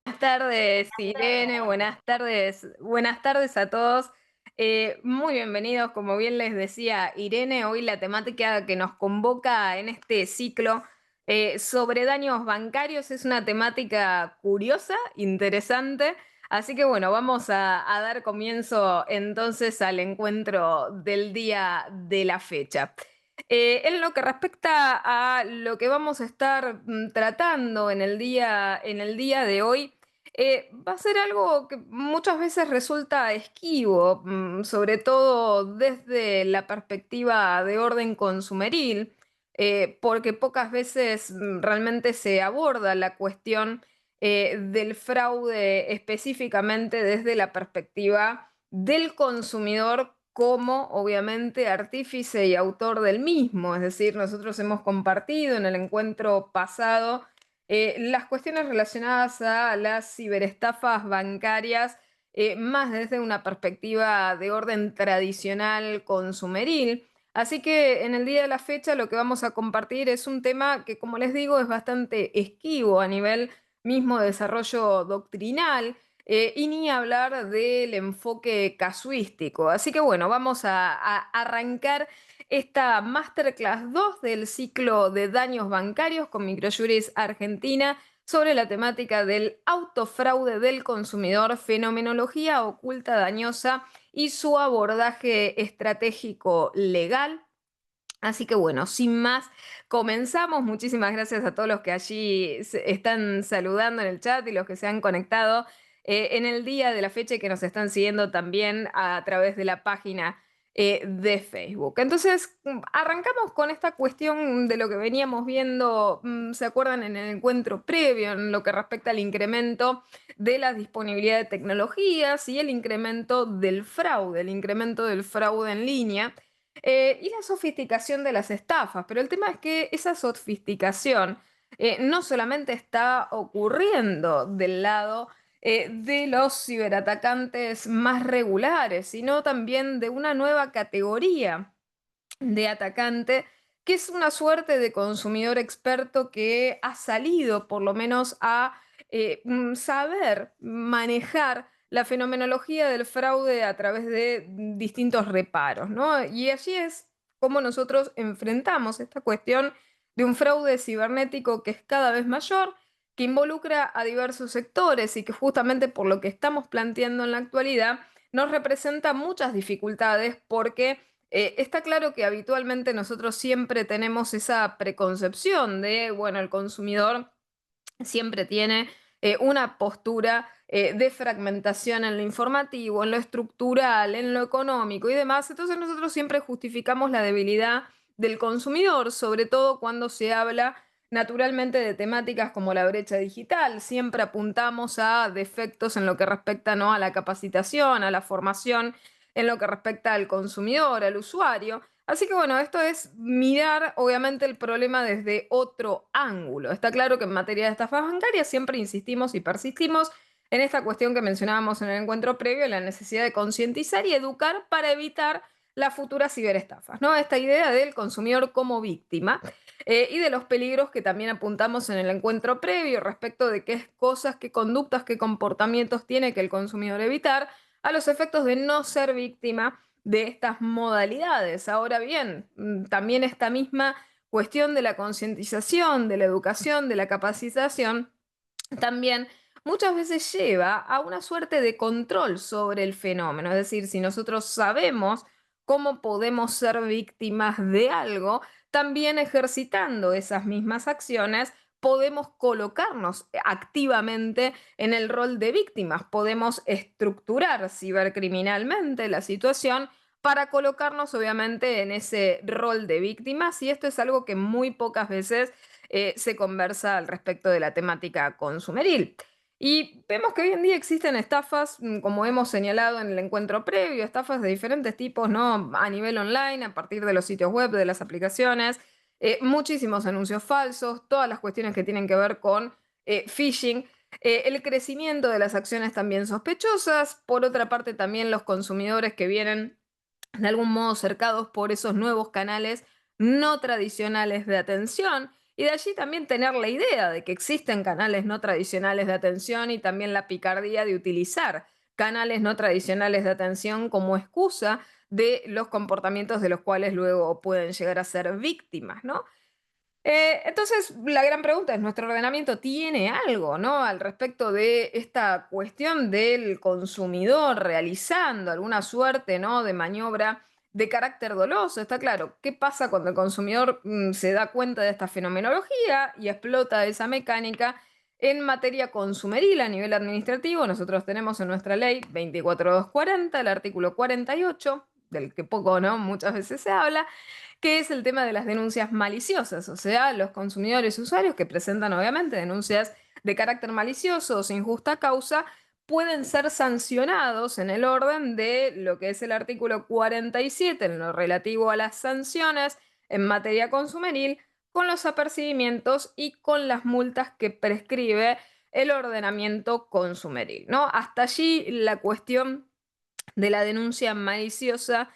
Buenas tardes, Irene, buenas tardes a todos. Muy bienvenidos, como bien les decía Irene, hoy la temática que nos convoca en este ciclo sobre daños bancarios es una temática curiosa, interesante, así que bueno, vamos a dar comienzo entonces al encuentro del día de la fecha. En lo que respecta a lo que vamos a estar tratando en el día de hoy, va a ser algo que muchas veces resulta esquivo, sobre todo desde la perspectiva de orden consumeril, porque pocas veces realmente se aborda la cuestión del fraude específicamente desde la perspectiva del consumidor como obviamente artífice y autor del mismo. Es decir, nosotros hemos compartido en el encuentro pasado las cuestiones relacionadas a las ciberestafas bancarias, más desde una perspectiva de orden tradicional consumeril. Así que en el día de la fecha lo que vamos a compartir es un tema que, como les digo, es bastante esquivo a nivel mismo de desarrollo doctrinal. Y ni hablar del enfoque casuístico. Así que bueno, vamos a arrancar esta Masterclass 2 del ciclo de daños bancarios con Microjuris Argentina sobre la temática del autofraude del consumidor, fenomenología oculta dañosa y su abordaje estratégico legal. Así que bueno, sin más, comenzamos. Muchísimas gracias a todos los que allí están saludando en el chat y los que se han conectado en el día de la fecha y que nos están siguiendo también a través de la página de Facebook. Entonces, arrancamos con esta cuestión de lo que veníamos viendo, ¿se acuerdan? En el encuentro previo, en lo que respecta al incremento de la disponibilidad de tecnologías y el incremento del fraude en línea. Y la sofisticación de las estafas, pero el tema es que esa sofisticación no solamente está ocurriendo del lado de los ciberatacantes más regulares, sino también de una nueva categoría de atacante, que es una suerte de consumidor experto que ha salido por lo menos a saber manejar la fenomenología del fraude a través de distintos reparos, ¿no? Y allí es como nosotros enfrentamos esta cuestión de un fraude cibernético que es cada vez mayor, que involucra a diversos sectores y que justamente por lo que estamos planteando en la actualidad nos representa muchas dificultades porque está claro que habitualmente nosotros siempre tenemos esa preconcepción de, bueno, el consumidor siempre tiene una postura de fragmentación en lo informativo, en lo estructural, en lo económico y demás. Entonces nosotros siempre justificamos la debilidad del consumidor, sobre todo cuando se habla naturalmente de temáticas como la brecha digital. Siempre apuntamos a defectos en lo que respecta, ¿no?, a la capacitación, a la formación, en lo que respecta al consumidor, al usuario. Así que bueno, esto es mirar obviamente el problema desde otro ángulo. Está claro que en materia de estafas bancarias siempre insistimos y persistimos en esta cuestión que mencionábamos en el encuentro previo, la necesidad de concientizar y educar para evitar las futuras ciberestafas, ¿no? Esta idea del consumidor como víctima y de los peligros que también apuntamos en el encuentro previo respecto de qué cosas, qué conductas, qué comportamientos tiene que el consumidor evitar a los efectos de no ser víctima de estas modalidades. Ahora bien, también esta misma cuestión de la concientización, de la educación, de la capacitación, también muchas veces lleva a una suerte de control sobre el fenómeno. Es decir, si nosotros sabemos cómo podemos ser víctimas de algo, también ejercitando esas mismas acciones, podemos colocarnos activamente en el rol de víctimas, podemos estructurar cibercriminalmente la situación para colocarnos obviamente en ese rol de víctimas y esto es algo que muy pocas veces se conversa al respecto de la temática consumeril. Y vemos que hoy en día existen estafas, como hemos señalado en el encuentro previo, estafas de diferentes tipos, ¿no? A nivel online, a partir de los sitios web, de las aplicaciones, muchísimos anuncios falsos, todas las cuestiones que tienen que ver con phishing, el crecimiento de las acciones también sospechosas, por otra parte también los consumidores que vienen de algún modo cercados por esos nuevos canales no tradicionales de atención y de allí también tener la idea de que existen canales no tradicionales de atención y también la picardía de utilizar canales no tradicionales de atención como excusa de los comportamientos de los cuales luego pueden llegar a ser víctimas, ¿no? Entonces, la gran pregunta es, ¿nuestro ordenamiento tiene algo, ¿no? Al respecto de esta cuestión del consumidor realizando alguna suerte, ¿no? De maniobra de carácter doloso? Está claro, ¿qué pasa cuando el consumidor se da cuenta de esta fenomenología y explota esa mecánica en materia consumeril a nivel administrativo? Nosotros tenemos en nuestra ley 24240, el artículo 48, del que poco, ¿no? Muchas veces se habla, que es el tema de las denuncias maliciosas, o sea, los consumidores y usuarios que presentan obviamente denuncias de carácter malicioso o sin justa causa pueden ser sancionados en el orden de lo que es el artículo 47 en lo relativo a las sanciones en materia consumeril, con los apercibimientos y con las multas que prescribe el ordenamiento consumeril, ¿no? Hasta allí la cuestión de la denuncia maliciosa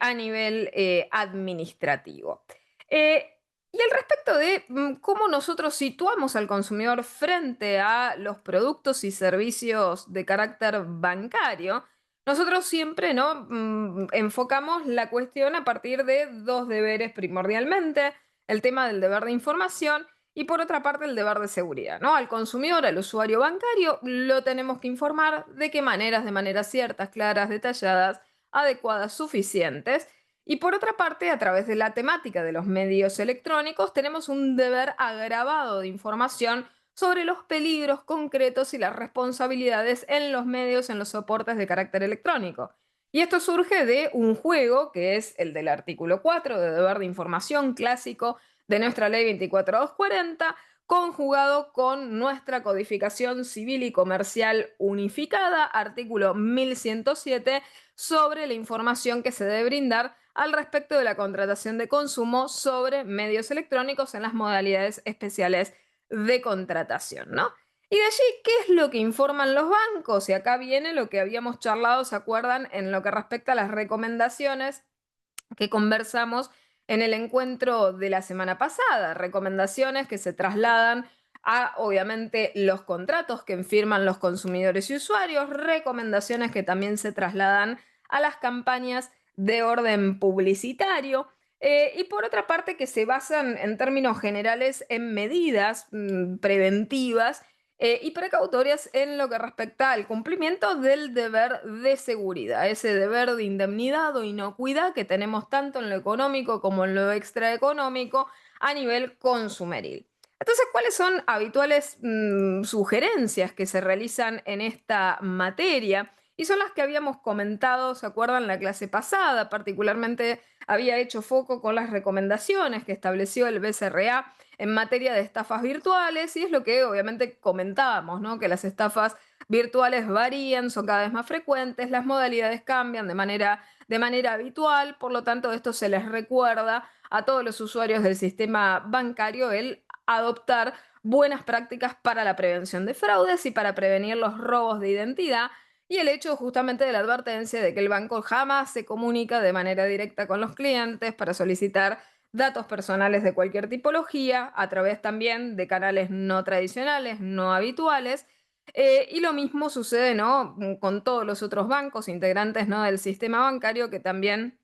a nivel administrativo. Eh, y al respecto de cómo nosotros situamos al consumidor frente a los productos y servicios de carácter bancario, nosotros siempre, ¿no? Enfocamos la cuestión a partir de dos deberes primordialmente: el tema del deber de información y por otra parte el deber de seguridad, ¿no? Al consumidor, al usuario bancario, lo tenemos que informar de qué maneras, de maneras ciertas, claras, detalladas, adecuadas, suficientes. Y por otra parte, a través de la temática de los medios electrónicos, tenemos un deber agravado de información sobre los peligros concretos y las responsabilidades en los medios, en los soportes de carácter electrónico. Y esto surge de un juego que es el del artículo 4 de deber de información clásico de nuestra ley 24240, conjugado con nuestra codificación civil y comercial unificada, artículo 1107, sobre la información que se debe brindar al respecto de la contratación de consumo sobre medios electrónicos en las modalidades especiales de contratación, ¿no? Y de allí, ¿qué es lo que informan los bancos? Y acá viene lo que habíamos charlado, ¿se acuerdan? En lo que respecta a las recomendaciones que conversamos en el encuentro de la semana pasada, recomendaciones que se trasladan a, obviamente, los contratos que firman los consumidores y usuarios, recomendaciones que también se trasladan a las campañas de orden publicitario, y por otra parte que se basan en términos generales en medidas preventivas y precautorias en lo que respecta al cumplimiento del deber de seguridad, ese deber de indemnidad o inocuidad que tenemos tanto en lo económico como en lo extraeconómico a nivel consumeril. Entonces, ¿cuáles son habituales sugerencias que se realizan en esta materia? Y son las que habíamos comentado, ¿se acuerdan? La clase pasada, particularmente había hecho foco con las recomendaciones que estableció el BCRA en materia de estafas virtuales, y es lo que obviamente comentábamos, ¿no? Que las estafas virtuales varían, son cada vez más frecuentes, las modalidades cambian de manera habitual, por lo tanto esto se les recuerda a todos los usuarios del sistema bancario el adoptar buenas prácticas para la prevención de fraudes y para prevenir los robos de identidad, y el hecho justamente de la advertencia de que el banco jamás se comunica de manera directa con los clientes para solicitar datos personales de cualquier tipología, a través también de canales no tradicionales, no habituales. Y lo mismo sucede, ¿no? Con todos los otros bancos integrantes, ¿no? Del sistema bancario que también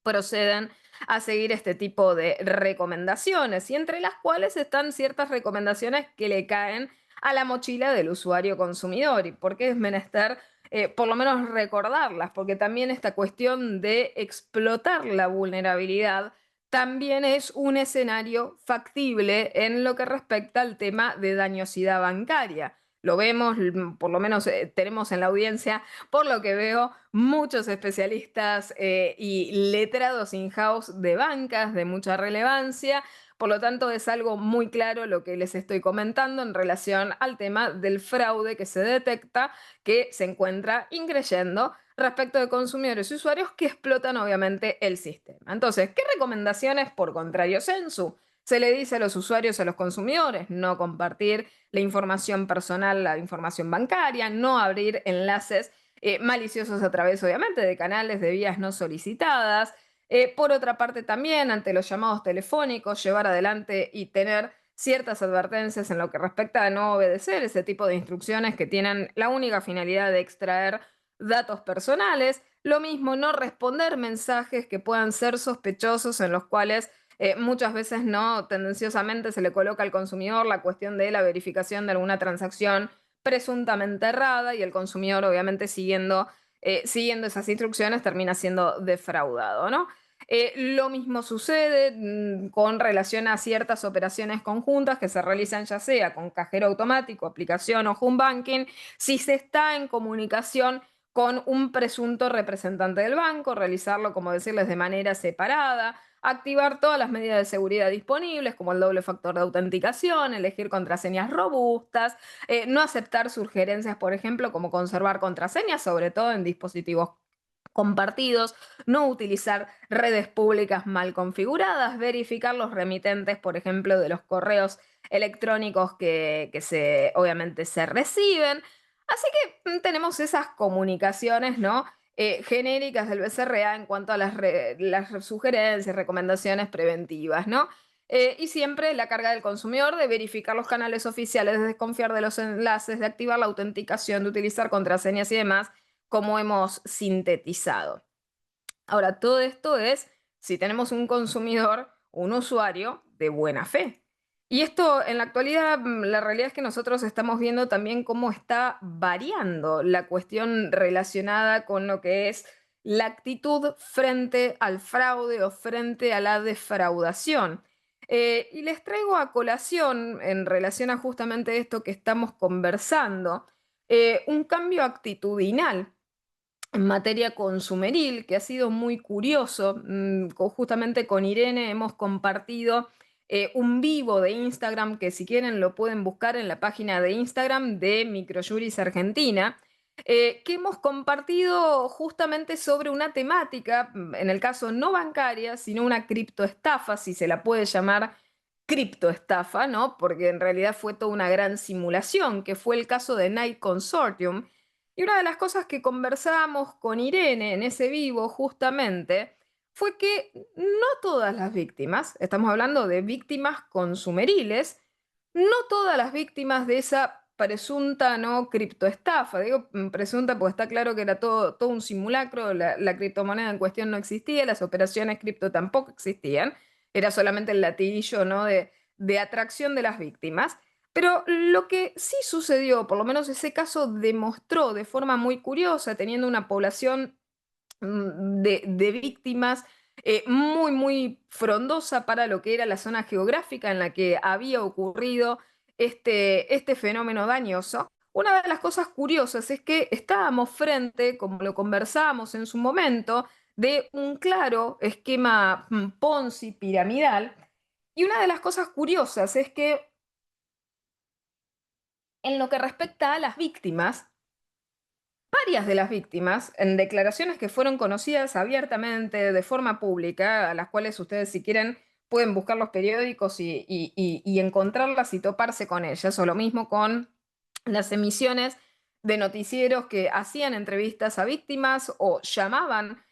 proceden a seguir este tipo de recomendaciones, y entre las cuales están ciertas recomendaciones que le caen a la mochila del usuario consumidor. ¿Y por qué es menester por lo menos recordarlas? Porque también esta cuestión de explotar la vulnerabilidad también es un escenario factible en lo que respecta al tema de dañosidad bancaria. Lo vemos, por lo menos tenemos en la audiencia, por lo que veo, muchos especialistas y letrados in-house de bancas de mucha relevancia. Por lo tanto, es algo muy claro lo que les estoy comentando en relación al tema del fraude que se detecta, que se encuentra increyendo respecto de consumidores y usuarios que explotan obviamente el sistema. Entonces, ¿qué recomendaciones por contrario sensu se le dice a los usuarios, a los consumidores? No compartir la información personal, la información bancaria, no abrir enlaces maliciosos a través, obviamente, de canales de vías no solicitadas, Por otra parte, también ante los llamados telefónicos, llevar adelante y tener ciertas advertencias en lo que respecta a no obedecer ese tipo de instrucciones que tienen la única finalidad de extraer datos personales. Lo mismo, no responder mensajes que puedan ser sospechosos en los cuales muchas veces no tendenciosamente se le coloca al consumidor la cuestión de la verificación de alguna transacción presuntamente errada y el consumidor obviamente siguiendo esas instrucciones termina siendo defraudado, ¿no? Lo mismo sucede con relación a ciertas operaciones conjuntas que se realizan ya sea con cajero automático, aplicación o home banking, si se está en comunicación con un presunto representante del banco, realizarlo, como decirles, de manera separada, activar todas las medidas de seguridad disponibles, como el doble factor de autenticación, elegir contraseñas robustas, no aceptar sugerencias, por ejemplo, como conservar contraseñas, sobre todo en dispositivos compartidos, no utilizar redes públicas mal configuradas, verificar los remitentes, por ejemplo, de los correos electrónicos que obviamente se reciben. Así que tenemos esas comunicaciones, ¿no? Genéricas del BCRA en cuanto a las sugerencias, recomendaciones preventivas, ¿no? Y siempre la carga del consumidor de verificar los canales oficiales, de desconfiar de los enlaces, de activar la autenticación, de utilizar contraseñas y demás, como hemos sintetizado. Ahora, todo esto es si tenemos un consumidor, un usuario de buena fe. Y esto en la actualidad, la realidad es que nosotros estamos viendo también cómo está variando la cuestión relacionada con lo que es la actitud frente al fraude o frente a la defraudación. Y les traigo a colación, en relación a justamente esto que estamos conversando, un cambio actitudinal en materia consumeril, que ha sido muy curioso. Justamente con Irene hemos compartido un vivo de Instagram, que si quieren lo pueden buscar en la página de Instagram de Microjuris Argentina, que hemos compartido justamente sobre una temática, en el caso no bancaria, sino una criptoestafa, si se la puede llamar criptoestafa, ¿no? Porque en realidad fue toda una gran simulación, que fue el caso de Night Consortium. Y una de las cosas que conversábamos con Irene en ese vivo justamente fue que no todas las víctimas, estamos hablando de víctimas consumeriles, no todas las víctimas de esa presunta no criptoestafa, digo presunta porque está claro que era todo un simulacro, la criptomoneda en cuestión no existía, las operaciones cripto tampoco existían, era solamente el latiguillo, ¿no? de atracción de las víctimas. Pero lo que sí sucedió, por lo menos ese caso demostró de forma muy curiosa, teniendo una población de víctimas muy, muy frondosa para lo que era la zona geográfica en la que había ocurrido este fenómeno dañoso. Una de las cosas curiosas es que estábamos frente, como lo conversábamos en su momento, de un claro esquema Ponzi piramidal. Y una de las cosas curiosas es que en lo que respecta a las víctimas, varias de las víctimas, en declaraciones que fueron conocidas abiertamente de forma pública, a las cuales ustedes si quieren pueden buscar los periódicos y encontrarlas y toparse con ellas, o lo mismo con las emisiones de noticieros que hacían entrevistas a víctimas o llamaban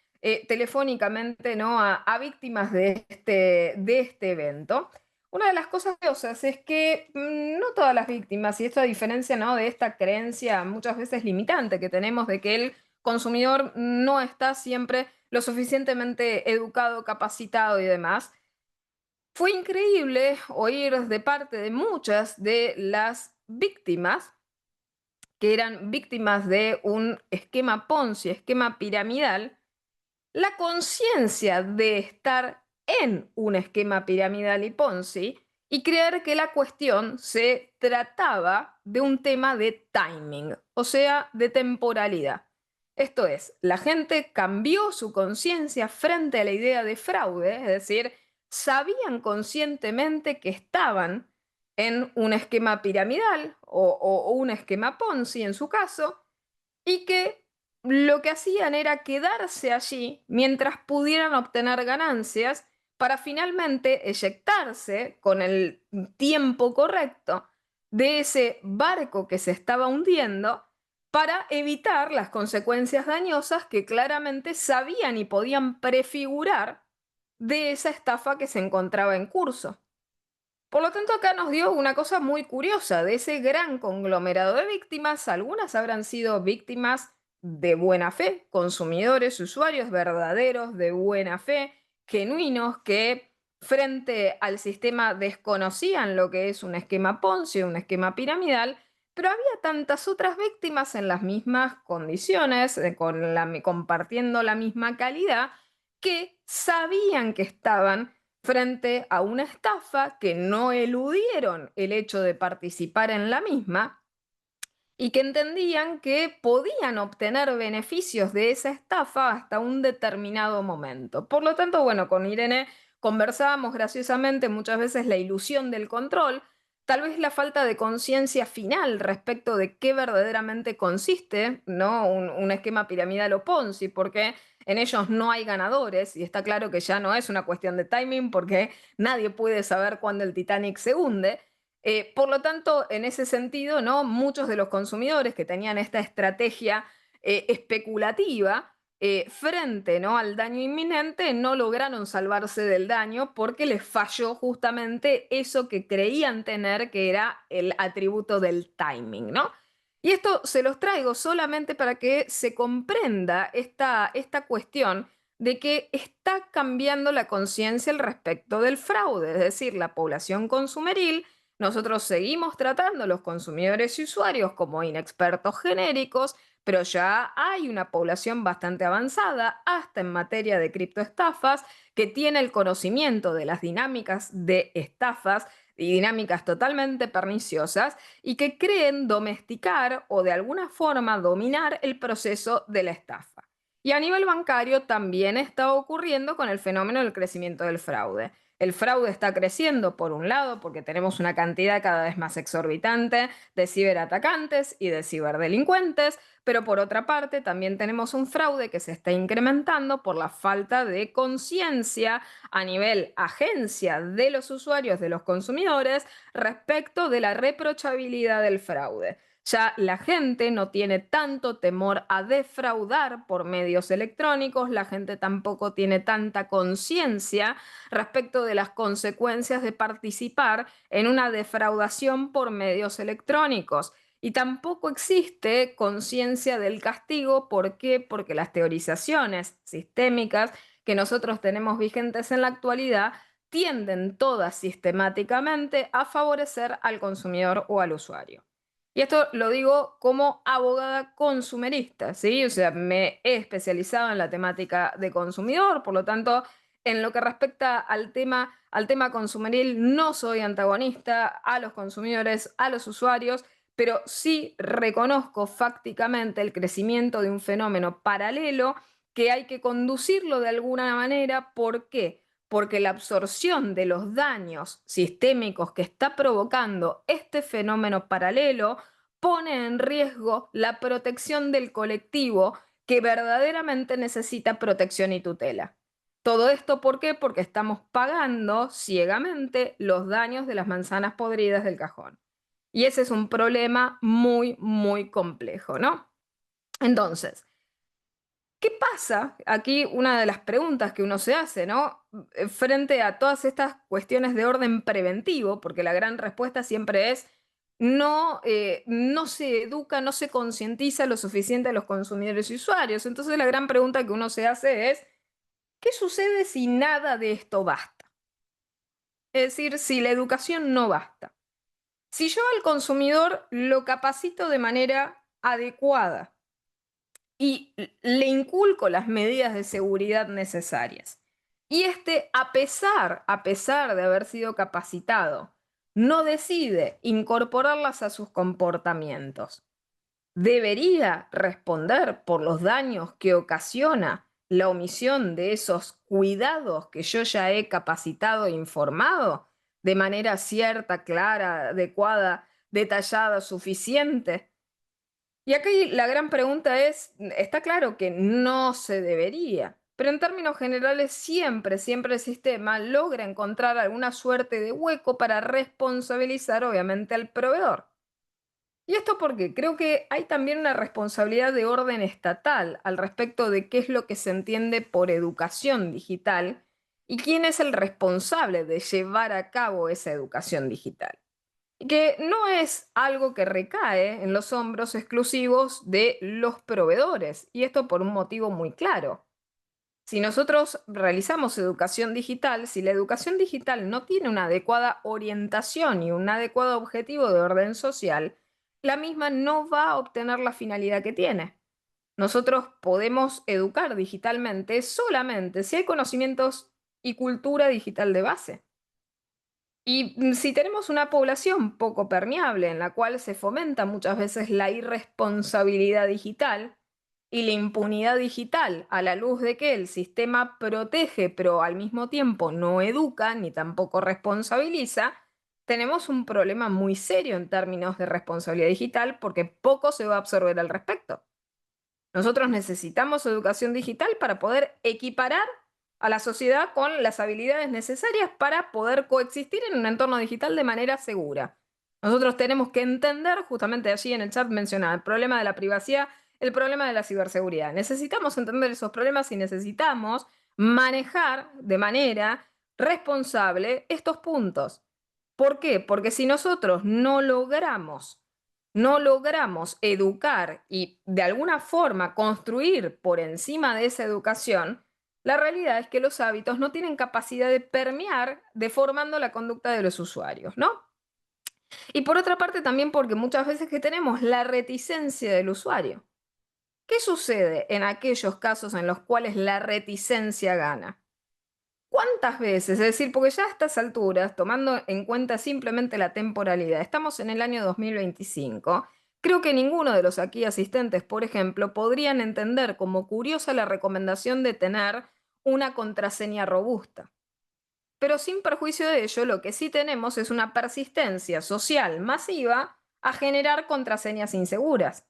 telefónicamente, ¿no? a víctimas de este evento. Una de las cosas curiosas es que no todas las víctimas, y esto a diferencia, ¿no? de esta creencia muchas veces limitante que tenemos de que el consumidor no está siempre lo suficientemente educado, capacitado y demás, fue increíble oír de parte de muchas de las víctimas que eran víctimas de un esquema Ponzi, esquema piramidal, la conciencia de estar en un esquema piramidal y Ponzi y creer que la cuestión se trataba de un tema de timing, o sea, de temporalidad. Esto es, la gente cambió su conciencia frente a la idea de fraude, es decir, sabían conscientemente que estaban en un esquema piramidal o un esquema Ponzi en su caso, y que lo que hacían era quedarse allí mientras pudieran obtener ganancias para finalmente eyectarse con el tiempo correcto de ese barco que se estaba hundiendo para evitar las consecuencias dañosas que claramente sabían y podían prefigurar de esa estafa que se encontraba en curso. Por lo tanto, acá nos dio una cosa muy curiosa. De ese gran conglomerado de víctimas, algunas habrán sido víctimas de buena fe, consumidores, usuarios verdaderos de buena fe, genuinos, que frente al sistema desconocían lo que es un esquema Ponzi, un esquema piramidal, pero había tantas otras víctimas en las mismas condiciones, compartiendo la misma calidad, que sabían que estaban frente a una estafa, que no eludieron el hecho de participar en la misma y que entendían que podían obtener beneficios de esa estafa hasta un determinado momento. Por lo tanto, bueno, con Irene conversábamos graciosamente muchas veces la ilusión del control, tal vez la falta de conciencia final respecto de qué verdaderamente consiste, ¿no? Un esquema piramidal o Ponzi, porque en ellos no hay ganadores y está claro que ya no es una cuestión de timing porque nadie puede saber cuándo el Titanic se hunde. Por lo tanto, en ese sentido, ¿no? Muchos de los consumidores que tenían esta estrategia especulativa frente, ¿no?, al daño inminente, no lograron salvarse del daño porque les falló justamente eso que creían tener, que era el atributo del timing, ¿no? Y esto se los traigo solamente para que se comprenda esta cuestión de que está cambiando la conciencia al respecto del fraude, es decir, la población consumeril. Nosotros seguimos tratando a los consumidores y usuarios como inexpertos genéricos, pero ya hay una población bastante avanzada, hasta en materia de criptoestafas, que tiene el conocimiento de las dinámicas de estafas y dinámicas totalmente perniciosas y que creen domesticar o de alguna forma dominar el proceso de la estafa. Y a nivel bancario también está ocurriendo con el fenómeno del crecimiento del fraude. El fraude está creciendo, por un lado, porque tenemos una cantidad cada vez más exorbitante de ciberatacantes y de ciberdelincuentes, pero por otra parte también tenemos un fraude que se está incrementando por la falta de conciencia a nivel agencia de los usuarios, de los consumidores, respecto de la reprochabilidad del fraude. Ya la gente no tiene tanto temor a defraudar por medios electrónicos, la gente tampoco tiene tanta conciencia respecto de las consecuencias de participar en una defraudación por medios electrónicos. Y tampoco existe conciencia del castigo. ¿Por qué? Porque las teorizaciones sistémicas que nosotros tenemos vigentes en la actualidad tienden todas sistemáticamente a favorecer al consumidor o al usuario. Y esto lo digo como abogada consumerista, ¿sí? O sea, me he especializado en la temática de consumidor, por lo tanto, en lo que respecta al tema consumeril, no soy antagonista a los consumidores, a los usuarios, pero sí reconozco fácticamente el crecimiento de un fenómeno paralelo que hay que conducirlo de alguna manera. ¿Por qué? Porque la absorción de los daños sistémicos que está provocando este fenómeno paralelo pone en riesgo la protección del colectivo que verdaderamente necesita protección y tutela. Todo esto, ¿por qué? Porque estamos pagando ciegamente los daños de las manzanas podridas del cajón. Y ese es un problema muy, muy complejo, ¿no? Entonces, ¿qué pasa? Aquí una de las preguntas que uno se hace, ¿no? Frente a todas estas cuestiones de orden preventivo, porque la gran respuesta siempre es no se educa, no se concientiza lo suficiente a los consumidores y usuarios. Entonces la gran pregunta que uno se hace es, ¿qué sucede si nada de esto basta? Es decir, si la educación no basta. Si yo al consumidor lo capacito de manera adecuada y le inculco las medidas de seguridad necesarias, y a pesar de haber sido capacitado, no decide incorporarlas a sus comportamientos, debería responder por los daños que ocasiona la omisión de esos cuidados que yo ya he capacitado e informado de manera cierta, clara, adecuada, detallada, suficiente. Y aquí la gran pregunta es, está claro que no se debería, pero en términos generales siempre el sistema logra encontrar alguna suerte de hueco para responsabilizar obviamente al proveedor. Y esto porque creo que hay también una responsabilidad de orden estatal al respecto de qué es lo que se entiende por educación digital y quién es el responsable de llevar a cabo esa educación digital. Y que no es algo que recae en los hombros exclusivos de los proveedores, y esto por un motivo muy claro. Si nosotros realizamos educación digital, si la educación digital no tiene una adecuada orientación y un adecuado objetivo de orden social, la misma no va a obtener la finalidad que tiene. Nosotros podemos educar digitalmente solamente si hay conocimientos y cultura digital de base. Y si tenemos una población poco permeable en la cual se fomenta muchas veces la irresponsabilidad digital y la impunidad digital a la luz de que el sistema protege pero al mismo tiempo no educa ni tampoco responsabiliza, tenemos un problema muy serio en términos de responsabilidad digital porque poco se va a absorber al respecto. Nosotros necesitamos educación digital para poder equiparar a la sociedad con las habilidades necesarias para poder coexistir en un entorno digital de manera segura. Nosotros tenemos que entender, justamente allí en el chat mencionaba, el problema de la privacidad, el problema de la ciberseguridad. Necesitamos entender esos problemas y necesitamos manejar de manera responsable estos puntos. ¿Por qué? Porque si nosotros no logramos educar y de alguna forma construir por encima de esa educación, la realidad es que los hábitos no tienen capacidad de permear deformando la conducta de los usuarios, ¿no? Y por otra parte también porque muchas veces que tenemos la reticencia del usuario. ¿Qué sucede en aquellos casos en los cuales la reticencia gana? ¿Cuántas veces? Es decir, porque ya a estas alturas, tomando en cuenta simplemente la temporalidad, estamos en el año 2025, creo que ninguno de los aquí asistentes, por ejemplo, podrían entender como curiosa la recomendación de tener una contraseña robusta. Pero sin perjuicio de ello, lo que sí tenemos es una persistencia social masiva a generar contraseñas inseguras.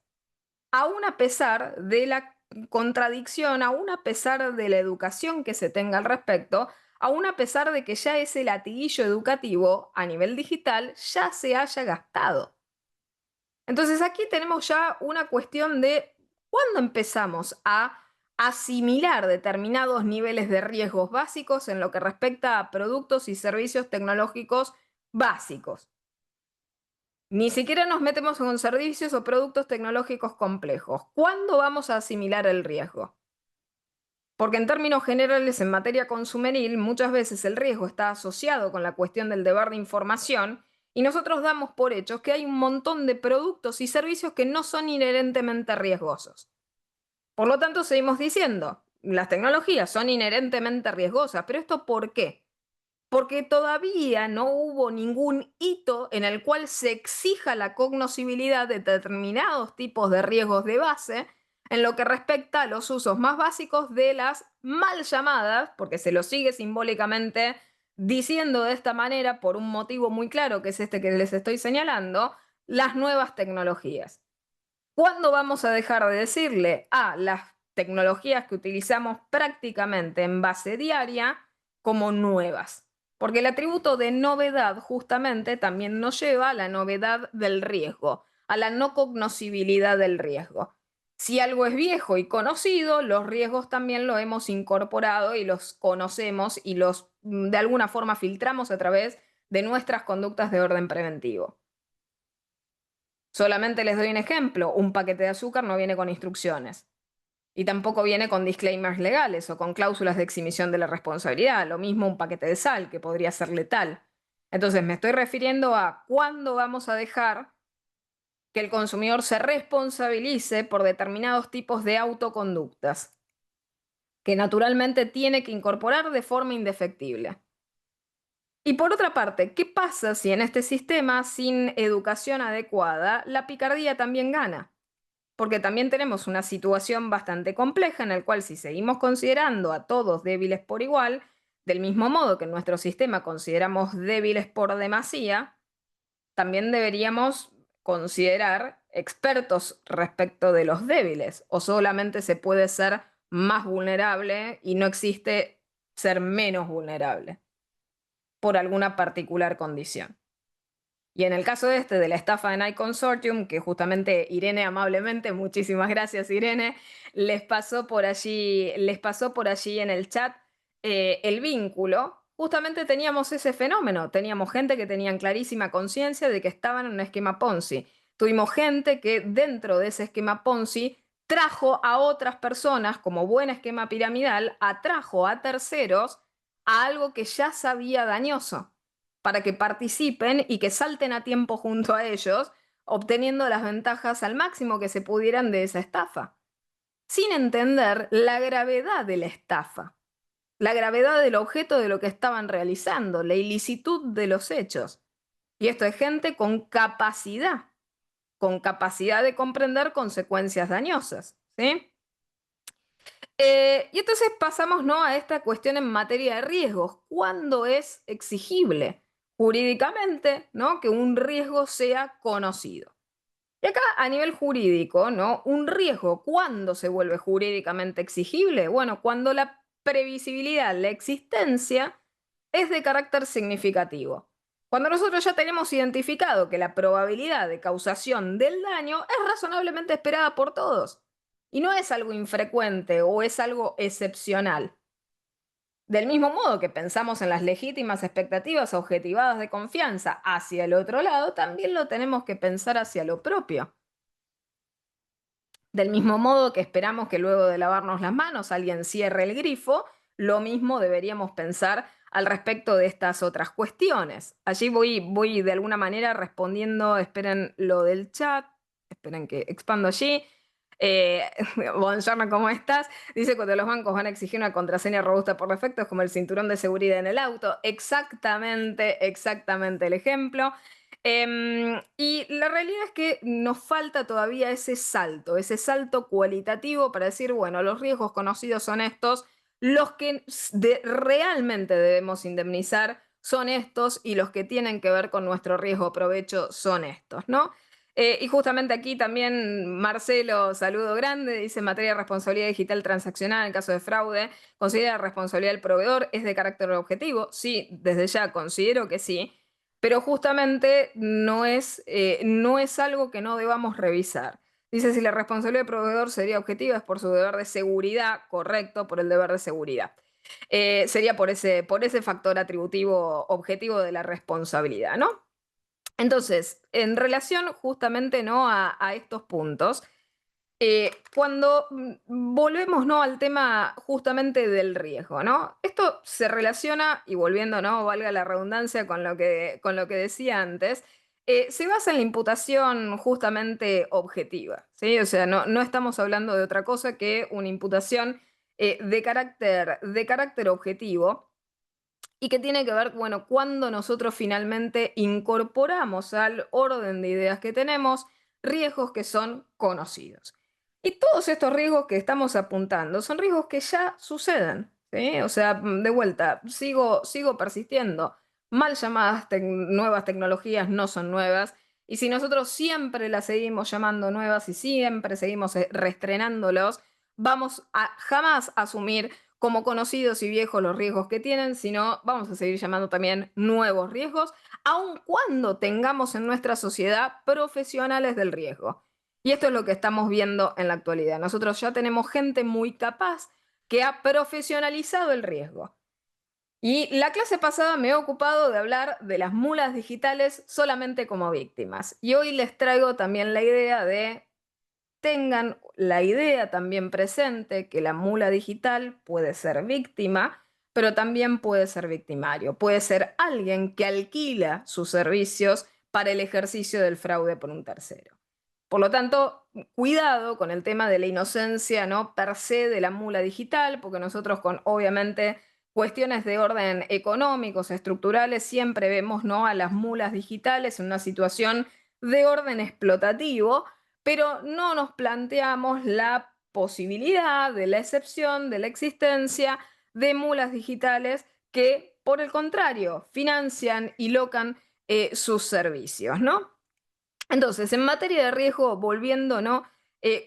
Aún a pesar de la contradicción, aún a pesar de la educación que se tenga al respecto, aún a pesar de que ya ese latiguillo educativo a nivel digital ya se haya gastado. Entonces aquí tenemos ya una cuestión de cuándo empezamos a asimilar determinados niveles de riesgos básicos en lo que respecta a productos y servicios tecnológicos básicos. Ni siquiera nos metemos con servicios o productos tecnológicos complejos. ¿Cuándo vamos a asimilar el riesgo? Porque en términos generales, en materia consumeril, muchas veces el riesgo está asociado con la cuestión del deber de información y nosotros damos por hechos que hay un montón de productos y servicios que no son inherentemente riesgosos. Por lo tanto, seguimos diciendo, las tecnologías son inherentemente riesgosas, pero ¿esto por qué? Porque todavía no hubo ningún hito en el cual se exija la cognoscibilidad de determinados tipos de riesgos de base en lo que respecta a los usos más básicos de las mal llamadas, porque se lo sigue simbólicamente diciendo de esta manera por un motivo muy claro, que es este que les estoy señalando, las nuevas tecnologías. ¿Cuándo vamos a dejar de decirle a las tecnologías que utilizamos prácticamente en base diaria como nuevas? Porque el atributo de novedad justamente también nos lleva a la novedad del riesgo, a la no cognoscibilidad del riesgo. Si algo es viejo y conocido, los riesgos también lo hemos incorporado y los conocemos y los de alguna forma filtramos a través de nuestras conductas de orden preventivo. Solamente les doy un ejemplo, un paquete de azúcar no viene con instrucciones y tampoco viene con disclaimers legales o con cláusulas de exhibición de la responsabilidad, lo mismo un paquete de sal que podría ser letal. Entonces me estoy refiriendo a cuándo vamos a dejar que el consumidor se responsabilice por determinados tipos de autoconductas que naturalmente tiene que incorporar de forma indefectible. Y por otra parte, ¿qué pasa si en este sistema, sin educación adecuada, la picardía también gana? Porque también tenemos una situación bastante compleja en la cual si seguimos considerando a todos débiles por igual, del mismo modo que en nuestro sistema consideramos débiles por demasía, también deberíamos considerar expertos respecto de los débiles, o solamente se puede ser más vulnerable y no existe ser menos vulnerable por alguna particular condición. Y en el caso de la estafa de Nike Consortium, que justamente Irene amablemente, muchísimas gracias Irene, les pasó por allí en el chat, el vínculo, justamente teníamos ese fenómeno. Teníamos gente que tenían clarísima conciencia de que estaban en un esquema Ponzi. Tuvimos gente que dentro de ese esquema Ponzi trajo a otras personas, como buen esquema piramidal, atrajo a terceros a algo que ya sabía dañoso, para que participen y que salten a tiempo junto a ellos, obteniendo las ventajas al máximo que se pudieran de esa estafa, sin entender la gravedad de la estafa, la gravedad del objeto de lo que estaban realizando, la ilicitud de los hechos. Y esto es gente con capacidad de comprender consecuencias dañosas, ¿sí? Y entonces pasamos, ¿no?, a esta cuestión en materia de riesgos. ¿Cuándo es exigible jurídicamente, ¿no?, que un riesgo sea conocido? Y acá a nivel jurídico, ¿no?, un riesgo, ¿cuándo se vuelve jurídicamente exigible? Bueno, cuando la previsibilidad, la existencia, es de carácter significativo. Cuando nosotros ya tenemos identificado que la probabilidad de causación del daño es razonablemente esperada por todos y no es algo infrecuente o es algo excepcional. Del mismo modo que pensamos en las legítimas expectativas objetivadas de confianza hacia el otro lado, también lo tenemos que pensar hacia lo propio. Del mismo modo que esperamos que luego de lavarnos las manos alguien cierre el grifo, lo mismo deberíamos pensar al respecto de estas otras cuestiones. Allí voy de alguna manera respondiendo, esperen lo del chat, esperen que expando allí. Eh, Buongiorno, ¿cómo estás? Dice, cuando los bancos van a exigir una contraseña robusta por defecto, es como el cinturón de seguridad en el auto. Exactamente, exactamente el ejemplo. Y la realidad es que nos falta todavía ese salto cualitativo para decir, bueno, los riesgos conocidos son estos, los que realmente debemos indemnizar son estos y los que tienen que ver con nuestro riesgo provecho son estos, ¿no? Y justamente aquí también Marcelo, saludo grande, dice, en materia de responsabilidad digital transaccional en caso de fraude, ¿considera la responsabilidad del proveedor es de carácter objetivo? Sí, desde ya considero que sí, pero justamente no es algo que no debamos revisar. Dice, si la responsabilidad del proveedor sería objetiva, es por su deber de seguridad, correcto, por el deber de seguridad. Sería por ese factor atributivo objetivo de la responsabilidad, ¿no? Entonces, en relación justamente, ¿no?, a estos puntos, cuando volvemos, ¿no?, al tema justamente del riesgo, ¿no? Esto se relaciona, y volviendo, ¿no?, valga la redundancia con lo que decía antes, se basa en la imputación justamente objetiva, ¿sí? O sea, no estamos hablando de otra cosa que una imputación de carácter objetivo y que tiene que ver, bueno, cuando nosotros finalmente incorporamos al orden de ideas que tenemos riesgos que son conocidos. Y todos estos riesgos que estamos apuntando son riesgos que ya suceden, ¿sí? O sea, de vuelta, sigo persistiendo. Mal llamadas nuevas tecnologías no son nuevas. Y si nosotros siempre las seguimos llamando nuevas y siempre seguimos reestrenándolos, vamos a jamás asumir como conocidos y viejos los riesgos que tienen, sino vamos a seguir llamando también nuevos riesgos, aun cuando tengamos en nuestra sociedad profesionales del riesgo. Y esto es lo que estamos viendo en la actualidad. Nosotros ya tenemos gente muy capaz que ha profesionalizado el riesgo. Y la clase pasada me he ocupado de hablar de las mulas digitales solamente como víctimas. Y hoy les traigo también la idea de tengan la idea también presente que la mula digital puede ser víctima, pero también puede ser victimario. Puede ser alguien que alquila sus servicios para el ejercicio del fraude por un tercero. Por lo tanto, cuidado con el tema de la inocencia, ¿no?, per se de la mula digital, porque nosotros con, obviamente, cuestiones de orden económicos, estructurales, siempre vemos, ¿no?, a las mulas digitales en una situación de orden explotativo, pero no nos planteamos la posibilidad de la excepción de la existencia de mulas digitales que, por el contrario, financian y locan sus servicios, ¿no? Entonces, en materia de riesgo, volviendo, ¿no?,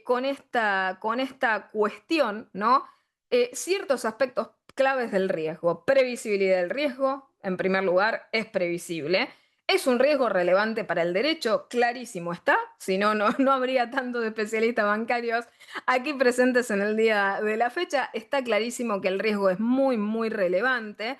con esta cuestión, ¿no?, ciertos aspectos claves del riesgo. Previsibilidad del riesgo, en primer lugar, es previsible. ¿Es un riesgo relevante para el derecho? Clarísimo está, si no, no habría tantos especialistas bancarios aquí presentes en el día de la fecha. Está clarísimo que el riesgo es muy, muy relevante.